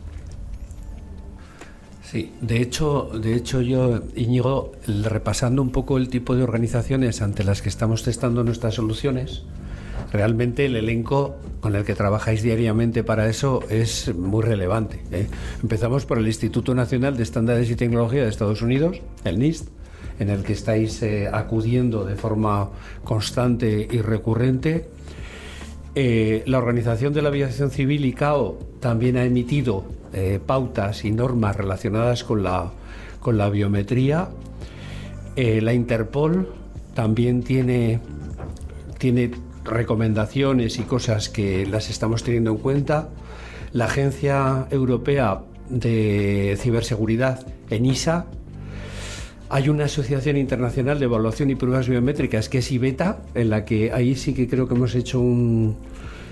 Sí, de hecho yo, Íñigo, repasando un poco el tipo de organizaciones ante las que estamos testando nuestras soluciones, realmente el elenco con el que trabajáis diariamente para eso es muy relevante, ¿eh? Empezamos por el Instituto Nacional de Estándares y Tecnología de Estados Unidos, el NIST, en el que estáis acudiendo de forma constante y recurrente. La Organización de la Aviación Civil, ICAO, también ha emitido pautas y normas relacionadas con la biometría. La Interpol también tiene recomendaciones y cosas que las estamos teniendo en cuenta. La Agencia Europea de Ciberseguridad, ENISA. Hay una asociación internacional de evaluación y pruebas biométricas que es IBETA, en la que ahí sí que creo que hemos hecho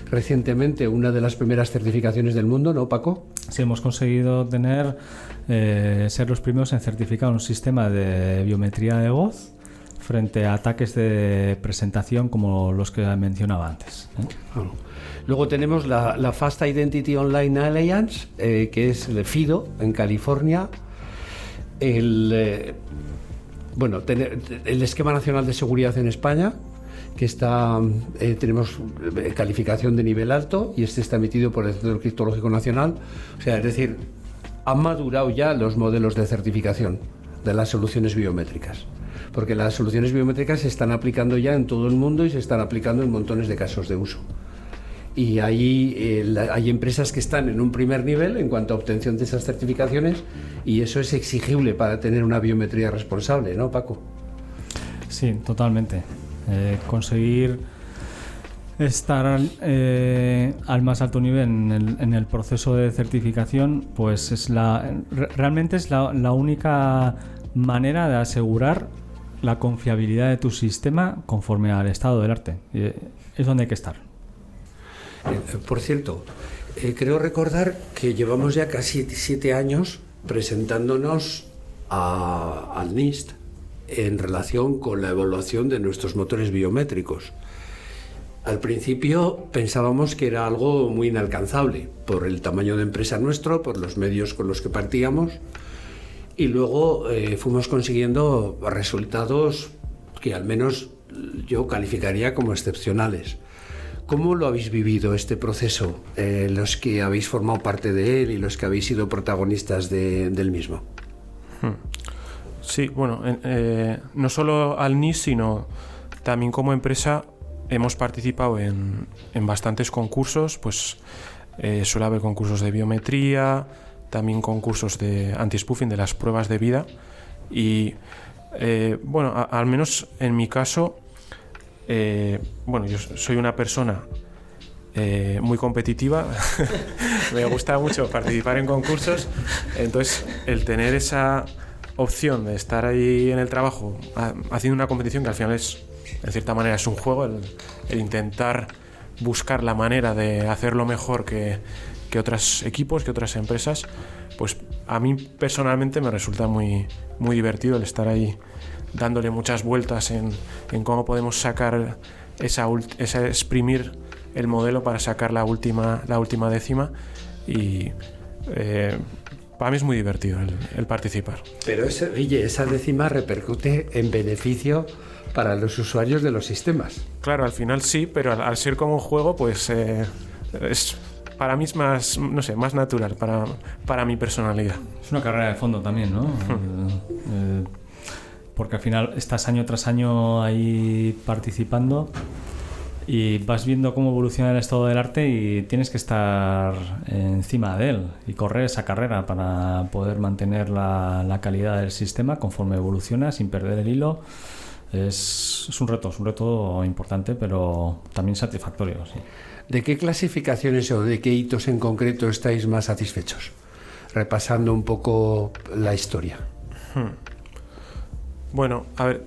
recientemente una de las primeras certificaciones del mundo, ¿no, Paco? Sí, hemos conseguido ser los primeros en certificar un sistema de biometría de voz frente a ataques de presentación como los que mencionaba antes, ¿eh? Bueno. Luego tenemos la Fast Identity Online Alliance, que es el FIDO en California. El Esquema Nacional de Seguridad en España, que tenemos calificación de nivel alto, y este está emitido por el Centro Criptológico Nacional. O sea, es decir, han madurado ya los modelos de certificación de las soluciones biométricas, porque las soluciones biométricas se están aplicando ya en todo el mundo y se están aplicando en montones de casos de uso. Y ahí hay empresas que están en un primer nivel en cuanto a obtención de esas certificaciones, y eso es exigible para tener una biometría responsable, ¿no, Paco? Sí, totalmente. Conseguir estar al más alto nivel en el proceso de certificación, pues realmente es la única manera de asegurar la confiabilidad de tu sistema conforme al estado del arte. Es donde hay que estar. Por cierto, creo recordar que llevamos ya casi 7 años presentándonos al NIST en relación con la evaluación de nuestros motores biométricos. Al principio pensábamos que era algo muy inalcanzable por el tamaño de empresa nuestro, por los medios con los que partíamos, y luego fuimos consiguiendo resultados que al menos yo calificaría como excepcionales. ¿Cómo lo habéis vivido este proceso, los que habéis formado parte de él y los que habéis sido protagonistas del mismo? Sí, bueno, no solo al NIST, sino también como empresa hemos participado en bastantes concursos. Pues suele haber concursos de biometría, también concursos de anti-spoofing, de las pruebas de vida. Y bueno, al menos en mi caso, yo soy una persona muy competitiva. Me gusta mucho participar en concursos. Entonces, el tener esa opción de estar ahí en el trabajo haciendo una competición que al final en cierta manera es un juego, el intentar buscar la manera de hacerlo mejor que otros equipos, que otras empresas, pues a mí personalmente me resulta muy, muy divertido el estar ahí dándole muchas vueltas en cómo podemos sacar esa exprimir el modelo para sacar la última décima, y para mí es muy divertido el participar. Pero esa décima repercute en beneficio para los usuarios de los sistemas. Claro, al final sí, pero al ser como un juego, pues para mí es más, no sé, más natural para mi personalidad. Es una carrera de fondo también, ¿no? porque al final estás año tras año ahí participando y vas viendo cómo evoluciona el estado del arte y tienes que estar encima de él y correr esa carrera para poder mantener la calidad del sistema conforme evoluciona sin perder el hilo. Es un reto importante, pero también satisfactorio. Sí. ¿De qué clasificaciones o de qué hitos en concreto estáis más satisfechos? Repasando un poco la historia. Bueno, a ver,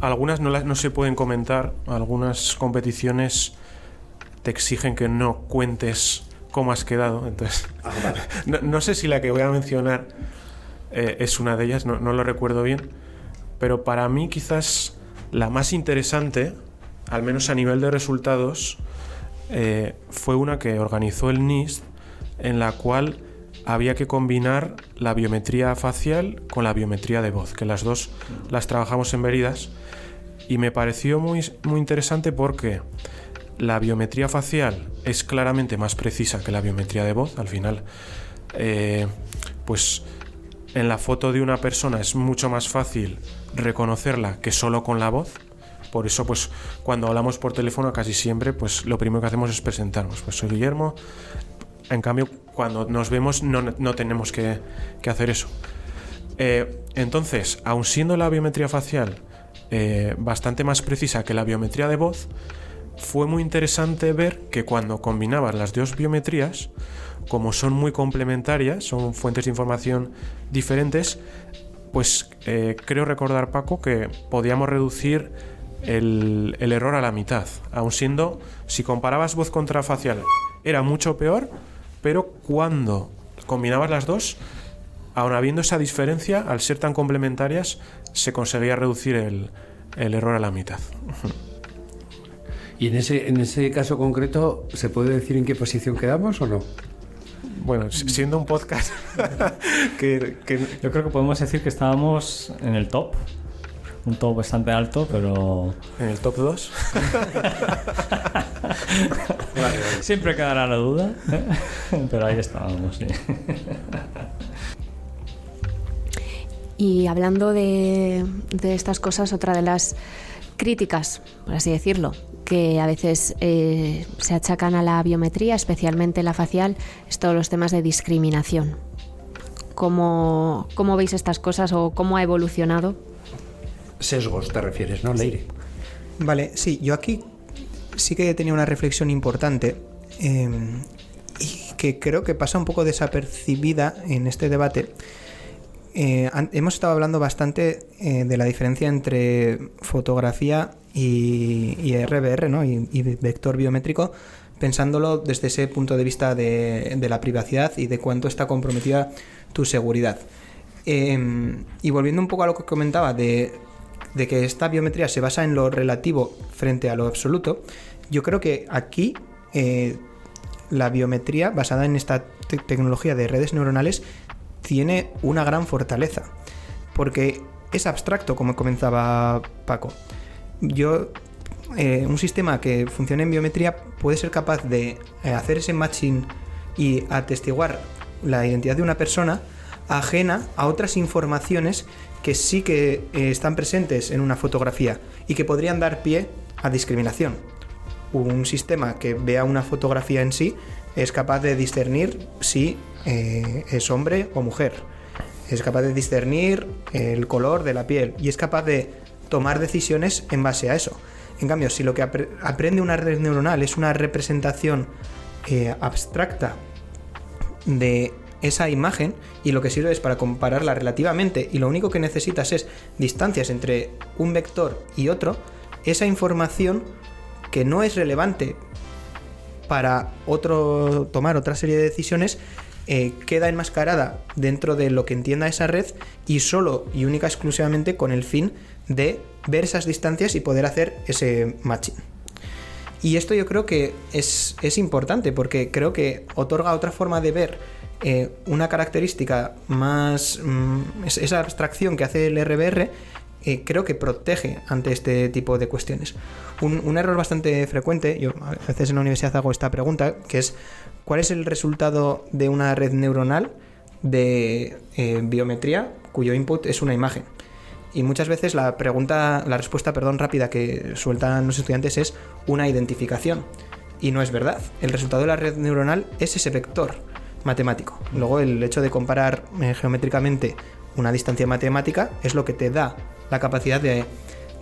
algunas no se pueden comentar, algunas competiciones te exigen que no cuentes cómo has quedado, entonces vale. no sé si la que voy a mencionar es una de ellas, no lo recuerdo bien, pero para mí quizás la más interesante, al menos a nivel de resultados, fue una que organizó el NIST, en la cual había que combinar la biometría facial con la biometría de voz, que las dos las trabajamos en Veridas, y me pareció muy, muy interesante porque la biometría facial es claramente más precisa que la biometría de voz. Al final, pues en la foto de una persona es mucho más fácil reconocerla que solo con la voz. Por eso, pues cuando hablamos por teléfono casi siempre, pues lo primero que hacemos es presentarnos. Pues soy Guillermo. En cambio, cuando nos vemos no tenemos que hacer eso. Entonces, aun siendo la biometría facial bastante más precisa que la biometría de voz, fue muy interesante ver que cuando combinabas las dos biometrías, como son muy complementarias, son fuentes de información diferentes, pues creo recordar, Paco, que podíamos reducir el error a la mitad, aun siendo, si comparabas voz contra facial, era mucho peor, pero cuando combinabas las dos, aun habiendo esa diferencia, al ser tan complementarias, se conseguía reducir el error a la mitad. ¿Y en ese caso concreto se puede decir en qué posición quedamos o no? Bueno, siendo un podcast que yo creo que podemos decir que estábamos en el top. Un top bastante alto, pero... ¿En el top 2? Vale. Siempre quedará la duda, pero ahí estábamos, sí. Y hablando de estas cosas, otra de las críticas, por así decirlo, que a veces se achacan a la biometría, especialmente la facial, es todos los temas de discriminación. ¿Cómo veis estas cosas o cómo ha evolucionado? Sesgos te refieres, ¿no, Leire? Vale, sí, yo aquí sí que tenía una reflexión importante y que creo que pasa un poco desapercibida en este debate. Hemos estado hablando bastante de la diferencia entre fotografía y RBR, ¿no? y vector biométrico, pensándolo desde ese punto de vista de la privacidad y de cuánto está comprometida tu seguridad. Y volviendo un poco a lo que comentaba de que esta biometría se basa en lo relativo frente a lo absoluto, yo creo que aquí la biometría basada en esta tecnología de redes neuronales tiene una gran fortaleza, porque es abstracto, como comentaba Paco. Un sistema que funcione en biometría puede ser capaz de hacer ese matching y atestiguar la identidad de una persona ajena a otras informaciones que sí que están presentes en una fotografía y que podrían dar pie a discriminación. Un sistema que vea una fotografía en sí es capaz de discernir si es hombre o mujer, es capaz de discernir el color de la piel y es capaz de tomar decisiones en base a eso. En cambio, si lo que aprende una red neuronal es una representación abstracta de esa imagen y lo que sirve es para compararla relativamente y lo único que necesitas es distancias entre un vector y otro, esa información que no es relevante para tomar otra serie de decisiones queda enmascarada dentro de lo que entienda esa red y solo y única exclusivamente con el fin de ver esas distancias y poder hacer ese matching. Y esto yo creo que es importante porque creo que otorga otra forma de ver una característica más, esa abstracción que hace el RBR, creo que protege ante este tipo de cuestiones. Un error bastante frecuente, yo a veces en la universidad hago esta pregunta, que es ¿cuál es el resultado de una red neuronal de biometría cuyo input es una imagen? Y muchas veces la respuesta rápida que sueltan los estudiantes es una identificación. Y no es verdad. El resultado de la red neuronal es ese vector matemático. Luego el hecho de comparar geométricamente una distancia matemática es lo que te da la capacidad de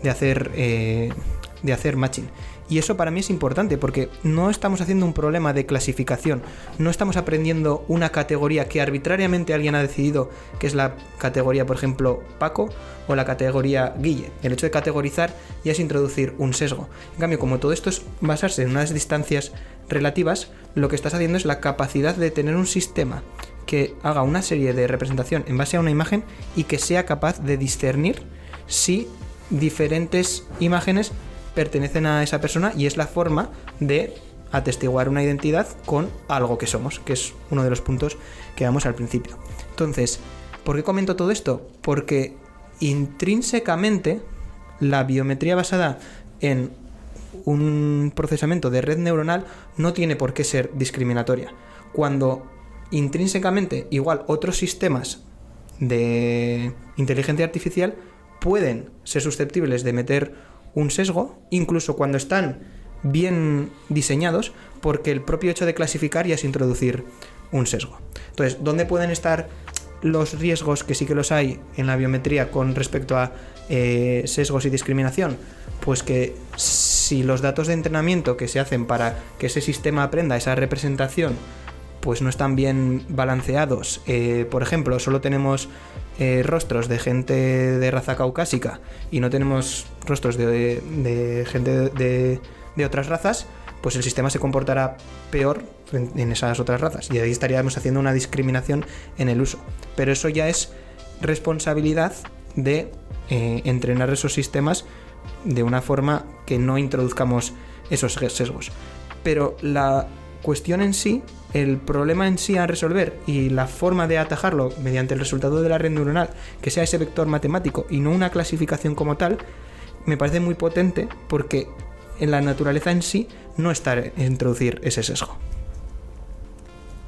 hacer matching. Y eso para mí es importante porque no estamos haciendo un problema de clasificación, no estamos aprendiendo una categoría que arbitrariamente alguien ha decidido que es la categoría, por ejemplo, Paco o la categoría Guille. El hecho de categorizar ya es introducir un sesgo. En cambio, como todo esto es basarse en unas distancias relativas, lo que estás haciendo es la capacidad de tener un sistema que haga una serie de representación en base a una imagen y que sea capaz de discernir si diferentes imágenes pertenecen a esa persona, y es la forma de atestiguar una identidad con algo que somos, que es uno de los puntos que damos al principio. Entonces, ¿por qué comento todo esto? Porque intrínsecamente la biometría basada en un procesamiento de red neuronal no tiene por qué ser discriminatoria. Cuando intrínsecamente igual otros sistemas de inteligencia artificial pueden ser susceptibles de meter un sesgo, incluso cuando están bien diseñados, porque el propio hecho de clasificar ya es introducir un sesgo. Entonces, ¿dónde pueden estar los riesgos, que sí que los hay en la biometría con respecto a sesgos y discriminación? Pues que si los datos de entrenamiento que se hacen para que ese sistema aprenda esa representación pues no están bien balanceados, por ejemplo, solo tenemos rostros de gente de raza caucásica y no tenemos rostros de gente de otras razas, pues el sistema se comportará peor en esas otras razas, y ahí estaríamos haciendo una discriminación en el uso. Pero eso ya es responsabilidad de entrenar esos sistemas de una forma que no introduzcamos esos sesgos. Pero la cuestión en sí, el problema en sí a resolver y la forma de atajarlo mediante el resultado de la red neuronal, que sea ese vector matemático y no una clasificación como tal, me parece muy potente, porque en la naturaleza en sí no está introducir ese sesgo.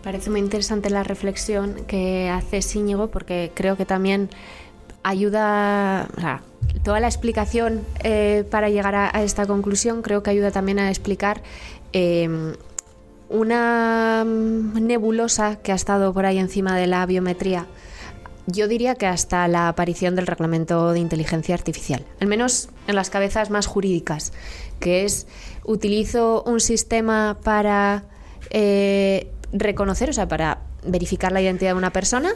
Parece muy interesante la reflexión que hace Íñigo, porque creo que también ayuda, o sea, toda la explicación para llegar a esta conclusión creo que ayuda también a explicar una nebulosa que ha estado por ahí encima de la biometría. Yo diría que hasta la aparición del reglamento de inteligencia artificial, al menos en las cabezas más jurídicas, que es: utilizo un sistema para reconocer, o sea, para verificar la identidad de una persona,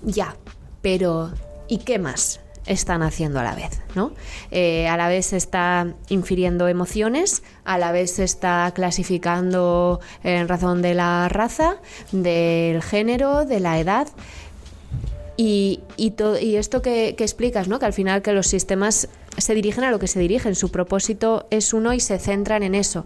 ya, pero ¿y qué más están haciendo a la vez, ¿no? A la vez se está infiriendo emociones, a la vez se está clasificando en razón de la raza, del género, de la edad. Y esto que explicas, ¿no? Que al final que los sistemas se dirigen a lo que se dirigen, su propósito es uno y se centran en eso.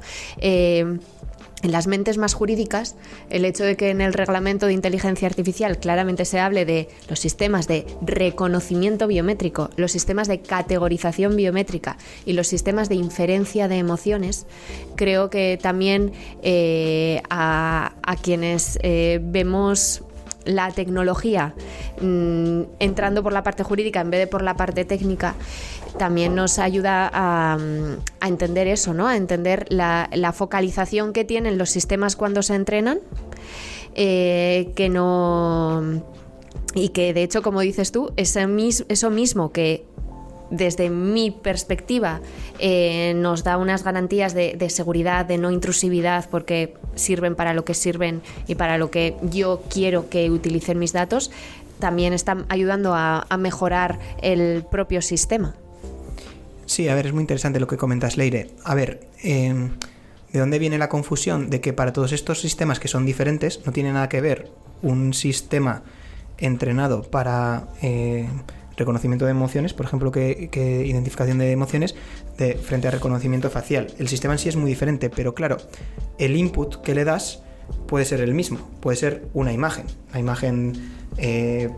En las mentes más jurídicas, el hecho de que en el reglamento de inteligencia artificial claramente se hable de los sistemas de reconocimiento biométrico, los sistemas de categorización biométrica y los sistemas de inferencia de emociones, creo que también a quienes vemos la tecnología entrando por la parte jurídica en vez de por la parte técnica, también nos ayuda a entender eso, ¿no? A entender la focalización que tienen los sistemas cuando se entrenan, que no, y que de hecho, como dices tú, eso mismo que desde mi perspectiva nos da unas garantías de seguridad, de no intrusividad, porque sirven para lo que sirven y para lo que yo quiero que utilicen mis datos, también están ayudando a mejorar el propio sistema. Sí, a ver, es muy interesante lo que comentas, Leire. A ver, ¿de dónde viene la confusión? De que para todos estos sistemas que son diferentes no tiene nada que ver un sistema entrenado para reconocimiento de emociones, por ejemplo, que identificación de emociones, frente a reconocimiento facial. El sistema en sí es muy diferente, pero claro, el input que le das puede ser el mismo, puede ser una imagen. La imagen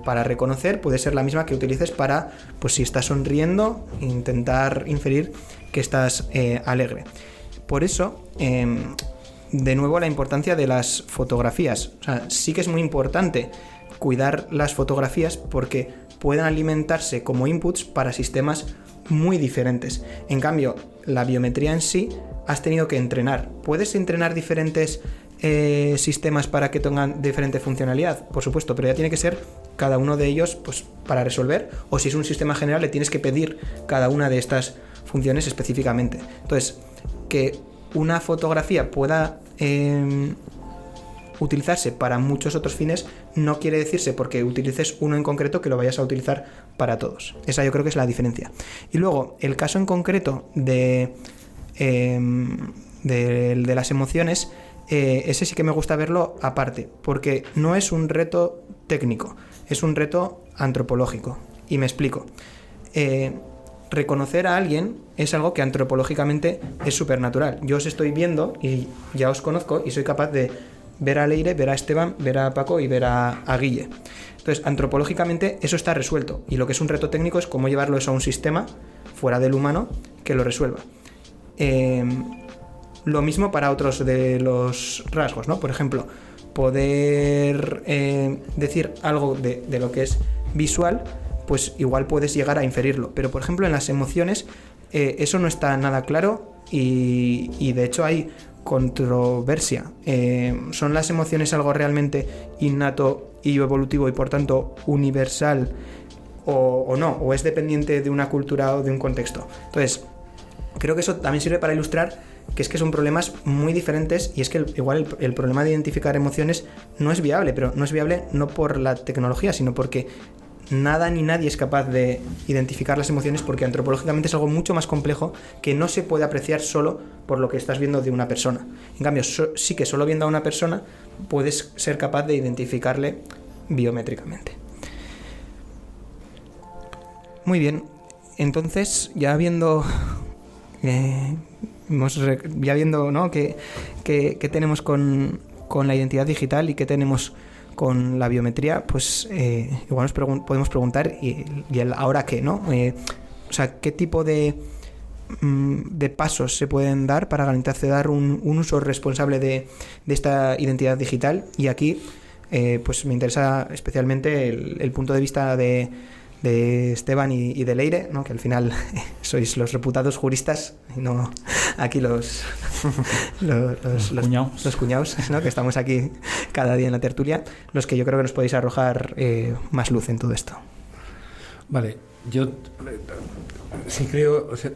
para reconocer puede ser la misma que utilices para, pues si estás sonriendo, intentar inferir que estás alegre. Por eso, de nuevo, la importancia de las fotografías. O sea, sí que es muy importante cuidar las fotografías, porque puedan alimentarse como inputs para sistemas muy diferentes. En cambio, la biometría en sí has tenido que entrenar. ¿Puedes entrenar diferentes sistemas para que tengan diferente funcionalidad? Por supuesto, pero ya tiene que ser cada uno de ellos pues, para resolver, o si es un sistema general le tienes que pedir cada una de estas funciones específicamente. Entonces, que una fotografía pueda utilizarse para muchos otros fines no quiere decirse porque utilices uno en concreto que lo vayas a utilizar para todos. Esa yo creo que es la diferencia. Y luego, el caso en concreto de las emociones, ese sí que me gusta verlo aparte, porque no es un reto técnico, es un reto antropológico. Y me explico. Reconocer a alguien es algo que antropológicamente es supernatural. Yo os estoy viendo y ya os conozco y soy capaz de ver a Leire, ver a Esteban, ver a Paco y ver a Guille. Entonces, antropológicamente eso está resuelto, y lo que es un reto técnico es cómo llevarlo eso a un sistema fuera del humano que lo resuelva. Lo mismo para otros de los rasgos, ¿no? Por ejemplo, poder decir algo de lo que es visual, pues igual puedes llegar a inferirlo. Pero, por ejemplo, en las emociones eso no está nada claro y de hecho hay controversia. ¿Son las emociones algo realmente innato y evolutivo y por tanto universal o no? ¿O es dependiente de una cultura o de un contexto? Entonces, creo que eso también sirve para ilustrar que es que son problemas muy diferentes, y es que igual el problema de identificar emociones no es viable, pero no es viable no por la tecnología, sino porque nada ni nadie es capaz de identificar las emociones, porque antropológicamente es algo mucho más complejo que no se puede apreciar solo por lo que estás viendo de una persona. En cambio, sí que solo viendo a una persona puedes ser capaz de identificarle biométricamente. Muy bien, entonces ya viendo ¿no? qué tenemos con la identidad digital y qué tenemos con la biometría, pues igual nos podemos preguntar y el ahora qué, ¿no? O sea, ¿qué tipo de pasos se pueden dar para garantizar un uso responsable de esta identidad digital? Y aquí pues me interesa especialmente el punto de vista de Esteban y de Leire, ¿no? Que al final sois los reputados juristas y no aquí los cuñados, ¿no? Que estamos aquí cada día en la tertulia, los que yo creo que nos podéis arrojar más luz en todo esto. Vale, yo sí creo, o sea,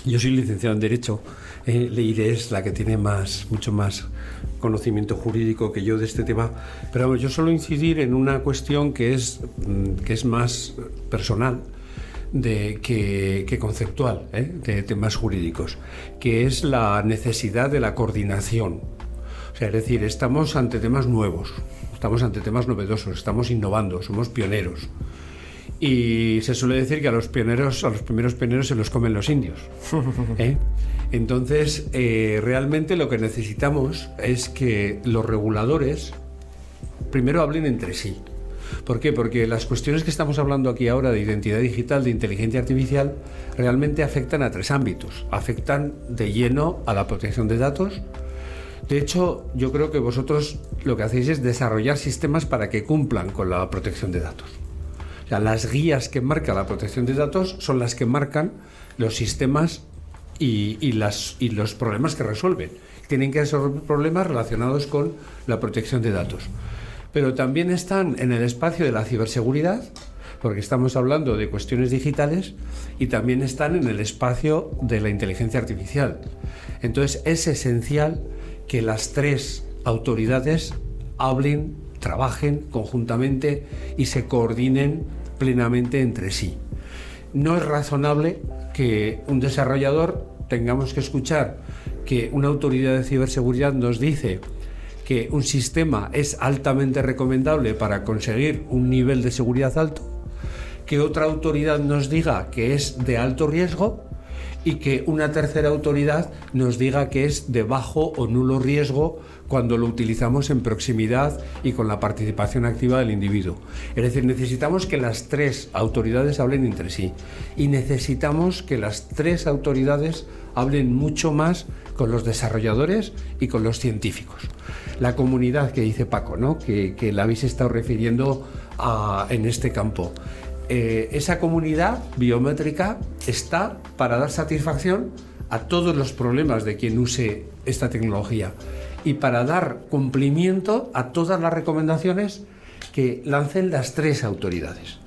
yo soy licenciado en Derecho, Leire es la que tiene mucho más conocimiento jurídico que yo de este tema, pero vamos, yo suelo incidir en una cuestión que es más personal que conceptual, de temas jurídicos, que es la necesidad de la coordinación. O sea, es decir, estamos ante temas nuevos, estamos ante temas novedosos, estamos innovando, somos pioneros. Y se suele decir que a los primeros pioneros se los comen los indios. Entonces, realmente lo que necesitamos es que los reguladores primero hablen entre sí. ¿Por qué? Porque las cuestiones que estamos hablando aquí ahora de identidad digital, de inteligencia artificial, realmente afectan a 3 ámbitos. Afectan de lleno a la protección de datos. De hecho, yo creo que vosotros lo que hacéis es desarrollar sistemas para que cumplan con la protección de datos. O sea, las guías que marca la protección de datos son las que marcan los sistemas y los problemas que resuelven. Tienen que resolver problemas relacionados con la protección de datos. Pero también están en el espacio de la ciberseguridad, porque estamos hablando de cuestiones digitales, y también están en el espacio de la inteligencia artificial. Entonces es esencial que las 3 autoridades hablen, trabajen conjuntamente y se coordinen plenamente entre sí. No es razonable que un desarrollador tengamos que escuchar que una autoridad de ciberseguridad nos dice que un sistema es altamente recomendable para conseguir un nivel de seguridad alto, que otra autoridad nos diga que es de alto riesgo y que una tercera autoridad nos diga que es de bajo o nulo riesgo cuando lo utilizamos en proximidad y con la participación activa del individuo. Es decir, necesitamos que las 3 autoridades hablen entre sí y necesitamos que las 3 autoridades hablen mucho más con los desarrolladores y con los científicos. La comunidad que dice Paco, ¿no? que la habéis estado refiriendo en este campo. Esa comunidad biométrica está para dar satisfacción a todos los problemas de quien use esta tecnología y para dar cumplimiento a todas las recomendaciones que lancen las 3 autoridades.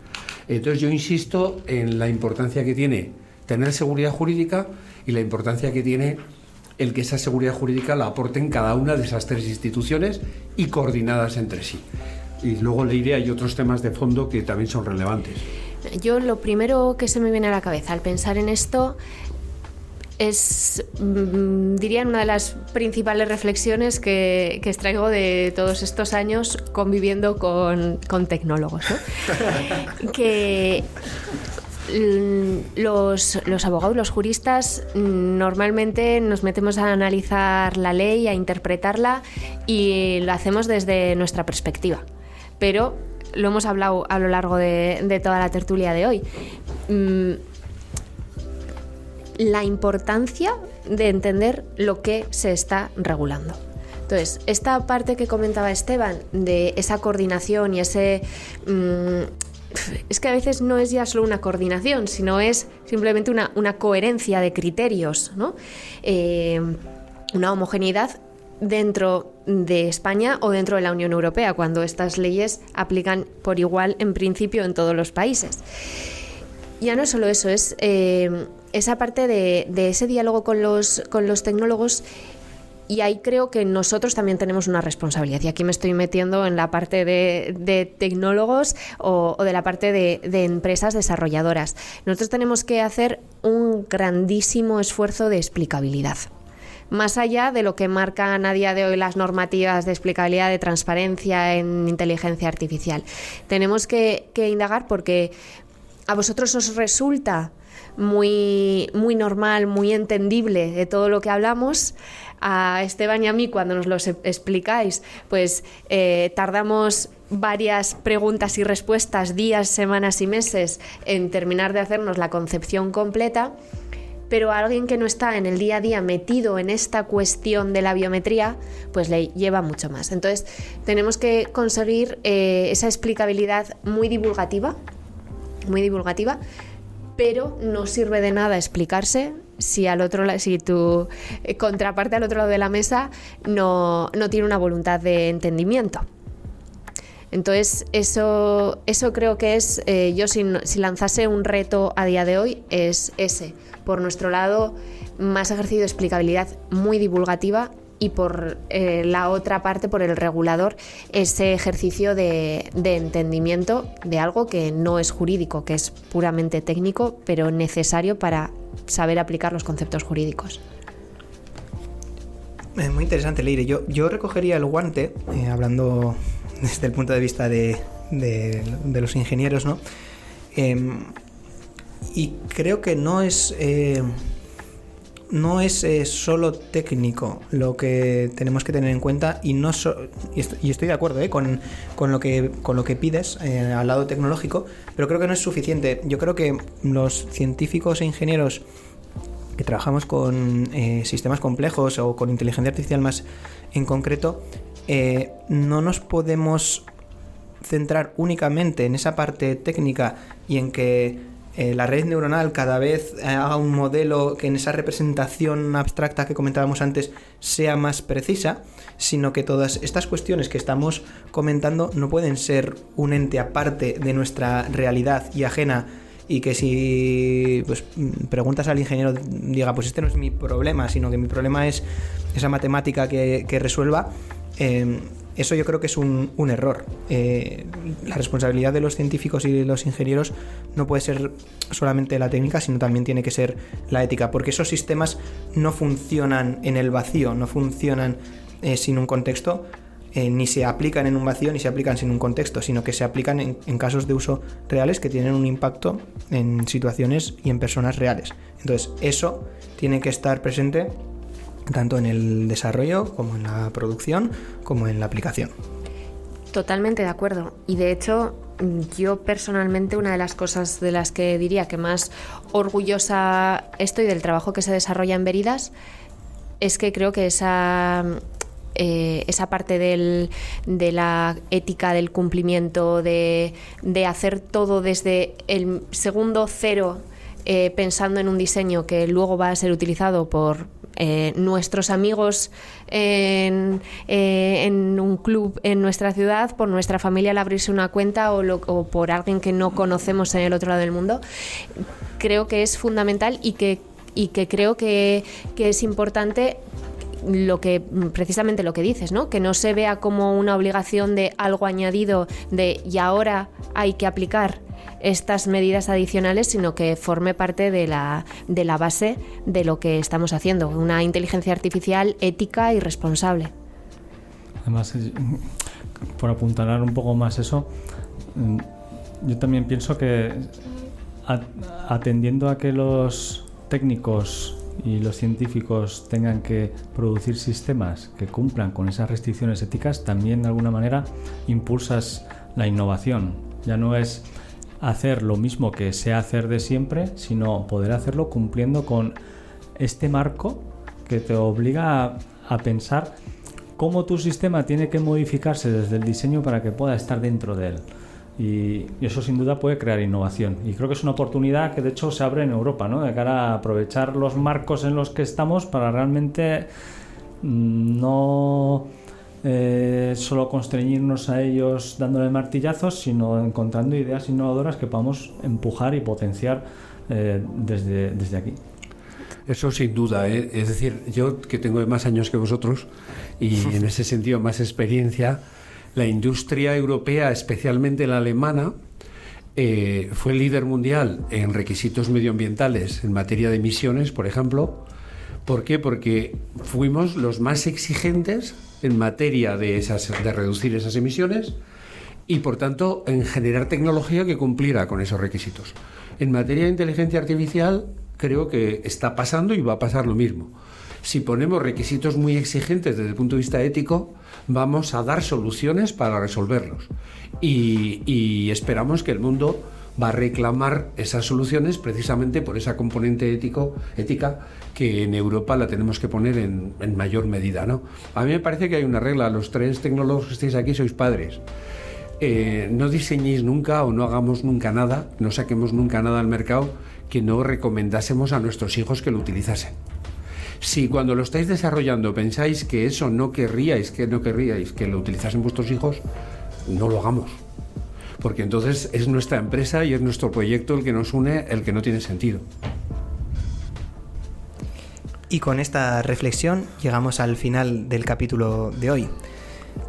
Entonces yo insisto en la importancia que tiene tener seguridad jurídica y la importancia que tiene el que esa seguridad jurídica la aporten cada una de esas 3 instituciones y coordinadas entre sí. Y luego le diré, hay otros temas de fondo que también son relevantes. Yo lo primero que se me viene a la cabeza al pensar en esto es, diría, una de las principales reflexiones que extraigo de todos estos años conviviendo con tecnólogos, ¿no? Que los abogados, los juristas, normalmente nos metemos a analizar la ley, a interpretarla, y lo hacemos desde nuestra perspectiva. Pero lo hemos hablado a lo largo de toda la tertulia de hoy. La importancia de entender lo que se está regulando. Entonces, esta parte que comentaba Esteban, de esa coordinación y ese... es que a veces no es ya solo una coordinación, sino es simplemente una coherencia de criterios, ¿no? Una homogeneidad dentro de España o dentro de la Unión Europea, cuando estas leyes aplican por igual en principio en todos los países. Ya no es solo eso, es esa parte de ese diálogo con los tecnólogos, y ahí creo que nosotros también tenemos una responsabilidad, y aquí me estoy metiendo en la parte de tecnólogos o de la parte de empresas desarrolladoras. Nosotros tenemos que hacer un grandísimo esfuerzo de explicabilidad. Más allá de lo que marcan a día de hoy las normativas de explicabilidad, de transparencia en inteligencia artificial. Tenemos que indagar, porque a vosotros os resulta muy, muy normal, muy entendible de todo lo que hablamos. A Esteban y a mí, cuando nos lo explicáis, pues tardamos varias preguntas y respuestas, días, semanas y meses en terminar de hacernos la concepción completa. Pero a alguien que no está en el día a día metido en esta cuestión de la biometría, pues le lleva mucho más. Entonces, tenemos que conseguir esa explicabilidad muy divulgativa, pero no sirve de nada explicarse si tu contraparte al otro lado de la mesa no tiene una voluntad de entendimiento. Entonces, eso creo que es, yo si lanzase un reto a día de hoy, es ese. Por nuestro lado, más ejercicio de explicabilidad muy divulgativa, y por la otra parte, por el regulador, ese ejercicio de entendimiento de algo que no es jurídico, que es puramente técnico, pero necesario para saber aplicar los conceptos jurídicos. Muy interesante, Leire. Yo recogería el guante, hablando desde el punto de vista de los ingenieros, ¿no? Y creo que no es solo técnico lo que tenemos que tener en cuenta, y estoy de acuerdo con lo que pides al lado tecnológico, pero creo que no es suficiente. Yo creo que los científicos e ingenieros que trabajamos con sistemas complejos o con inteligencia artificial más en concreto, no nos podemos centrar únicamente en esa parte técnica y en que la red neuronal cada vez haga un modelo que en esa representación abstracta que comentábamos antes sea más precisa, sino que todas estas cuestiones que estamos comentando no pueden ser un ente aparte de nuestra realidad y ajena, y que si pues preguntas al ingeniero diga, pues este no es mi problema, sino que mi problema es esa matemática que resuelva. Eso yo creo que es un error. La responsabilidad de los científicos y de los ingenieros no puede ser solamente la técnica, sino también tiene que ser la ética, porque esos sistemas no funcionan en el vacío, no funcionan sin un contexto, ni se aplican en un vacío ni se aplican sin un contexto, sino que se aplican en casos de uso reales que tienen un impacto en situaciones y en personas reales. Entonces eso tiene que estar presente tanto en el desarrollo como en la producción como en la aplicación. Totalmente de acuerdo. Y de hecho, yo personalmente, una de las cosas de las que diría que más orgullosa estoy del trabajo que se desarrolla en Veridas es que creo que esa esa parte de la ética del cumplimiento, de hacer todo desde el segundo cero, pensando en un diseño que luego va a ser utilizado por nuestros amigos en un club en nuestra ciudad, por nuestra familia al abrirse una cuenta o por alguien que no conocemos en el otro lado del mundo. Creo que es fundamental y que creo que es importante precisamente lo que dices, ¿no? Que no se vea como una obligación de algo añadido y ahora hay que aplicar estas medidas adicionales, sino que forme parte de la base de lo que estamos haciendo, una inteligencia artificial ética y responsable. Además, por apuntalar un poco más eso, yo también pienso que atendiendo a que los técnicos y los científicos tengan que producir sistemas que cumplan con esas restricciones éticas, también de alguna manera impulsas la innovación. Ya no es hacer lo mismo que sé hacer de siempre, sino poder hacerlo cumpliendo con este marco que te obliga a pensar cómo tu sistema tiene que modificarse desde el diseño para que pueda estar dentro de él. Y eso sin duda puede crear innovación. Y creo que es una oportunidad que de hecho se abre en Europa, ¿no? De cara a aprovechar los marcos en los que estamos para realmente no solo constreñirnos a ellos dándole martillazos, sino encontrando ideas innovadoras que podamos empujar y potenciar desde aquí. Eso sin duda, ¿eh? Es decir, yo que tengo más años que vosotros y en ese sentido más experiencia, la industria europea, especialmente la alemana, fue líder mundial en requisitos medioambientales en materia de emisiones, por ejemplo. ¿Por qué? Porque fuimos los más exigentes en materia de reducir esas emisiones y, por tanto, en generar tecnología que cumpliera con esos requisitos. En materia de inteligencia artificial, creo que está pasando y va a pasar lo mismo. Si ponemos requisitos muy exigentes desde el punto de vista ético, vamos a dar soluciones para resolverlos. Y esperamos que el mundo va a reclamar esas soluciones precisamente por esa componente ética que en Europa la tenemos que poner en mayor medida, ¿no? A mí me parece que hay una regla, los tres tecnólogos que estáis aquí sois padres. No diseñéis nunca o no hagamos nunca nada, no saquemos nunca nada al mercado que no recomendásemos a nuestros hijos que lo utilizasen. Si cuando lo estáis desarrollando pensáis que eso no querríais que lo utilizasen vuestros hijos, no lo hagamos. Porque entonces es nuestra empresa y es nuestro proyecto el que nos une, el que no tiene sentido. Y con esta reflexión llegamos al final del capítulo de hoy.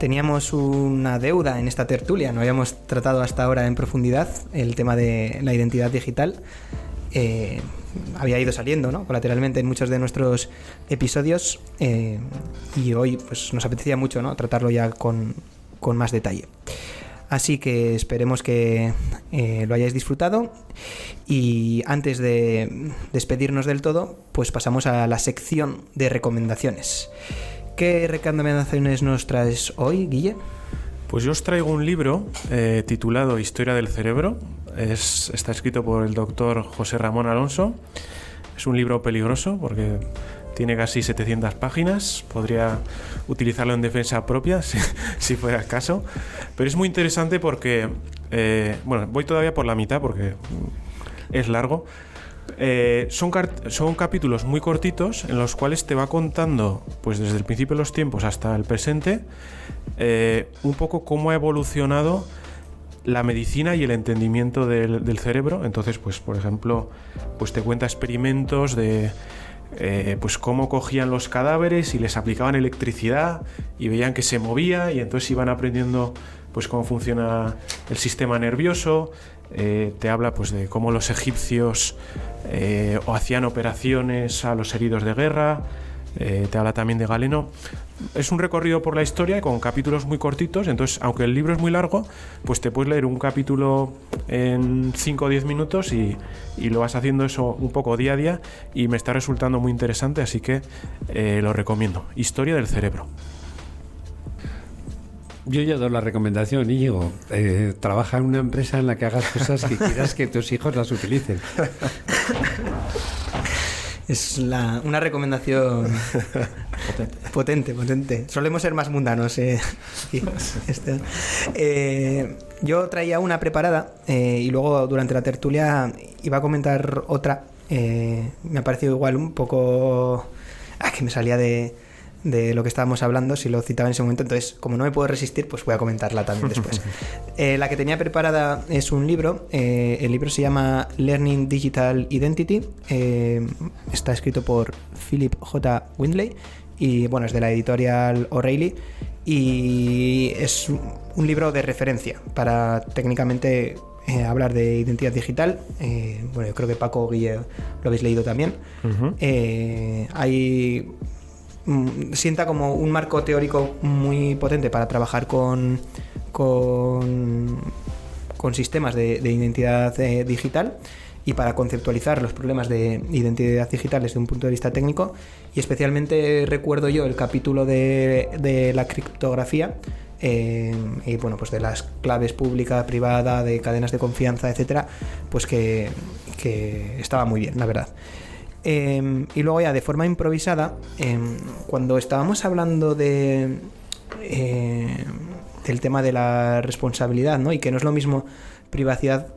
Teníamos una deuda en esta tertulia, no habíamos tratado hasta ahora en profundidad el tema de la identidad digital. Había ido saliendo, ¿no?, colateralmente en muchos de nuestros episodios, y hoy pues nos apetecía mucho, ¿no?, tratarlo ya con más detalle. Así que esperemos que lo hayáis disfrutado, y antes de despedirnos del todo, pues pasamos a la sección de recomendaciones. ¿Qué recomendaciones nos traes hoy, Guille? Pues yo os traigo un libro titulado Historia del cerebro. Está escrito por el doctor José Ramón Alonso. Es un libro peligroso porque tiene casi 700 páginas. Podría utilizarlo en defensa propia si fuera el caso. Pero es muy interesante porque, voy todavía por la mitad porque es largo. Son capítulos muy cortitos en los cuales te va contando, pues desde el principio de los tiempos hasta el presente, un poco cómo ha evolucionado la medicina y el entendimiento del cerebro. Entonces, pues por ejemplo, pues te cuenta experimentos de pues cómo cogían los cadáveres y les aplicaban electricidad y veían que se movía, y entonces iban aprendiendo pues cómo funciona el sistema nervioso. Te habla pues de cómo los egipcios hacían operaciones a los heridos de guerra. Te habla también de Galeno. Es un recorrido por la historia con capítulos muy cortitos. Entonces, aunque el libro es muy largo, pues te puedes leer un capítulo en 5 o 10 minutos y lo vas haciendo eso un poco día a día, y me está resultando muy interesante, así que lo recomiendo. Historia del cerebro. Yo ya doy la recomendación, Íñigo. Trabaja en una empresa en la que hagas cosas que quieras que tus hijos las utilicen. Es una recomendación potente. Solemos ser más mundanos. Sí, yo traía una preparada y luego durante la tertulia iba a comentar otra. Me ha parecido igual un poco... que me salía de lo que estábamos hablando, si lo citaba en ese momento, entonces como no me puedo resistir, pues voy a comentarla también después. La que tenía preparada es un libro, el libro se llama Learning Digital Identity, está escrito por Philip J. Windley y bueno, es de la editorial O'Reilly y es un libro de referencia para técnicamente hablar de identidad digital. Bueno, yo creo que Paco, Guille, lo habéis leído también. Sienta como un marco teórico muy potente para trabajar con sistemas de identidad digital y para conceptualizar los problemas de identidad digital desde un punto de vista técnico, y especialmente recuerdo yo el capítulo de la criptografía y bueno, pues de las claves pública, privada, de cadenas de confianza, etcétera, pues que estaba muy bien, la verdad. Y luego ya de forma improvisada, cuando estábamos hablando del tema de la responsabilidad, ¿no? Y que no es lo mismo privacidad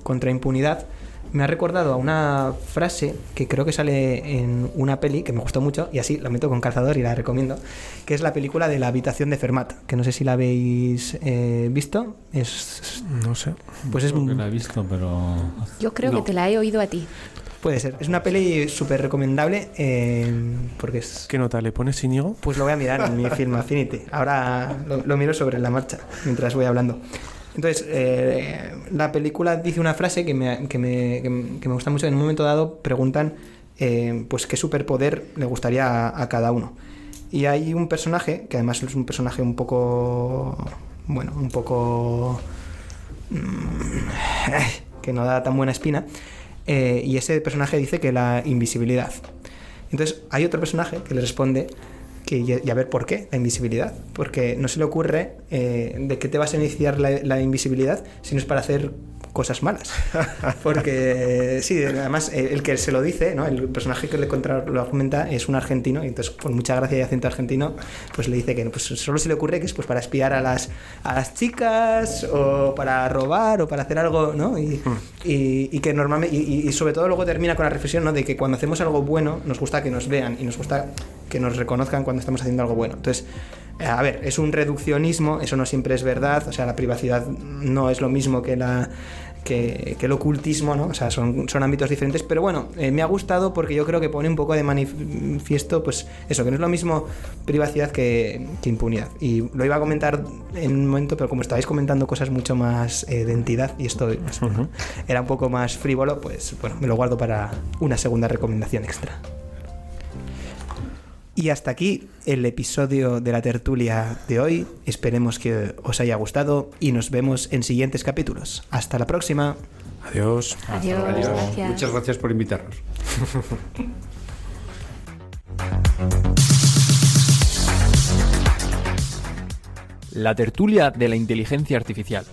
contra impunidad, me ha recordado a una frase que creo que sale en una peli que me gustó mucho, y así la meto con calzador y la recomiendo, que es la película de La habitación de Fermat, que no sé si la habéis visto. No sé. Pues creo que la he visto, pero... Yo creo que te la he oído a ti. Puede ser. Es una peli súper recomendable porque es... ¿Qué nota le pones, Íñigo? Pues lo voy a mirar en mi Film Affinity. Ahora lo miro sobre la marcha mientras voy hablando. Entonces, la película dice una frase que me gusta mucho. En un momento dado preguntan pues qué superpoder le gustaría a cada uno. Y hay un personaje, que además es un personaje un poco... Bueno, un poco... que no da tan buena espina. Y ese personaje dice que la invisibilidad. Entonces hay otro personaje que le responde que y a ver por qué la invisibilidad, porque no se le ocurre de qué te vas a iniciar la invisibilidad si no es para hacer cosas malas. Porque sí, además el que se lo dice, ¿no? El personaje que lo argumenta es un argentino, y entonces con mucha gracia y acento argentino pues le dice que pues solo se le ocurre que es pues para espiar a las chicas, o para robar, o para hacer algo, ¿no? Y que normalmente y sobre todo luego termina con la reflexión, ¿no? De que cuando hacemos algo bueno nos gusta que nos vean y nos gusta que nos reconozcan cuando estamos haciendo algo bueno. Entonces, a ver, es un reduccionismo, eso no siempre es verdad, o sea, la privacidad no es lo mismo que el ocultismo, ¿no? O sea, son ámbitos diferentes, pero bueno, me ha gustado porque yo creo que pone un poco de manifiesto, pues eso, que no es lo mismo privacidad que impunidad. Y lo iba a comentar en un momento, pero como estabais comentando cosas mucho más de entidad, y esto pues, bueno, era un poco más frívolo, pues bueno, me lo guardo para una segunda recomendación extra. Y hasta aquí el episodio de la tertulia de hoy. Esperemos que os haya gustado y nos vemos en siguientes capítulos. Hasta la próxima. Adiós. Adiós. Gracias. Muchas gracias por invitarnos. La tertulia de la inteligencia artificial.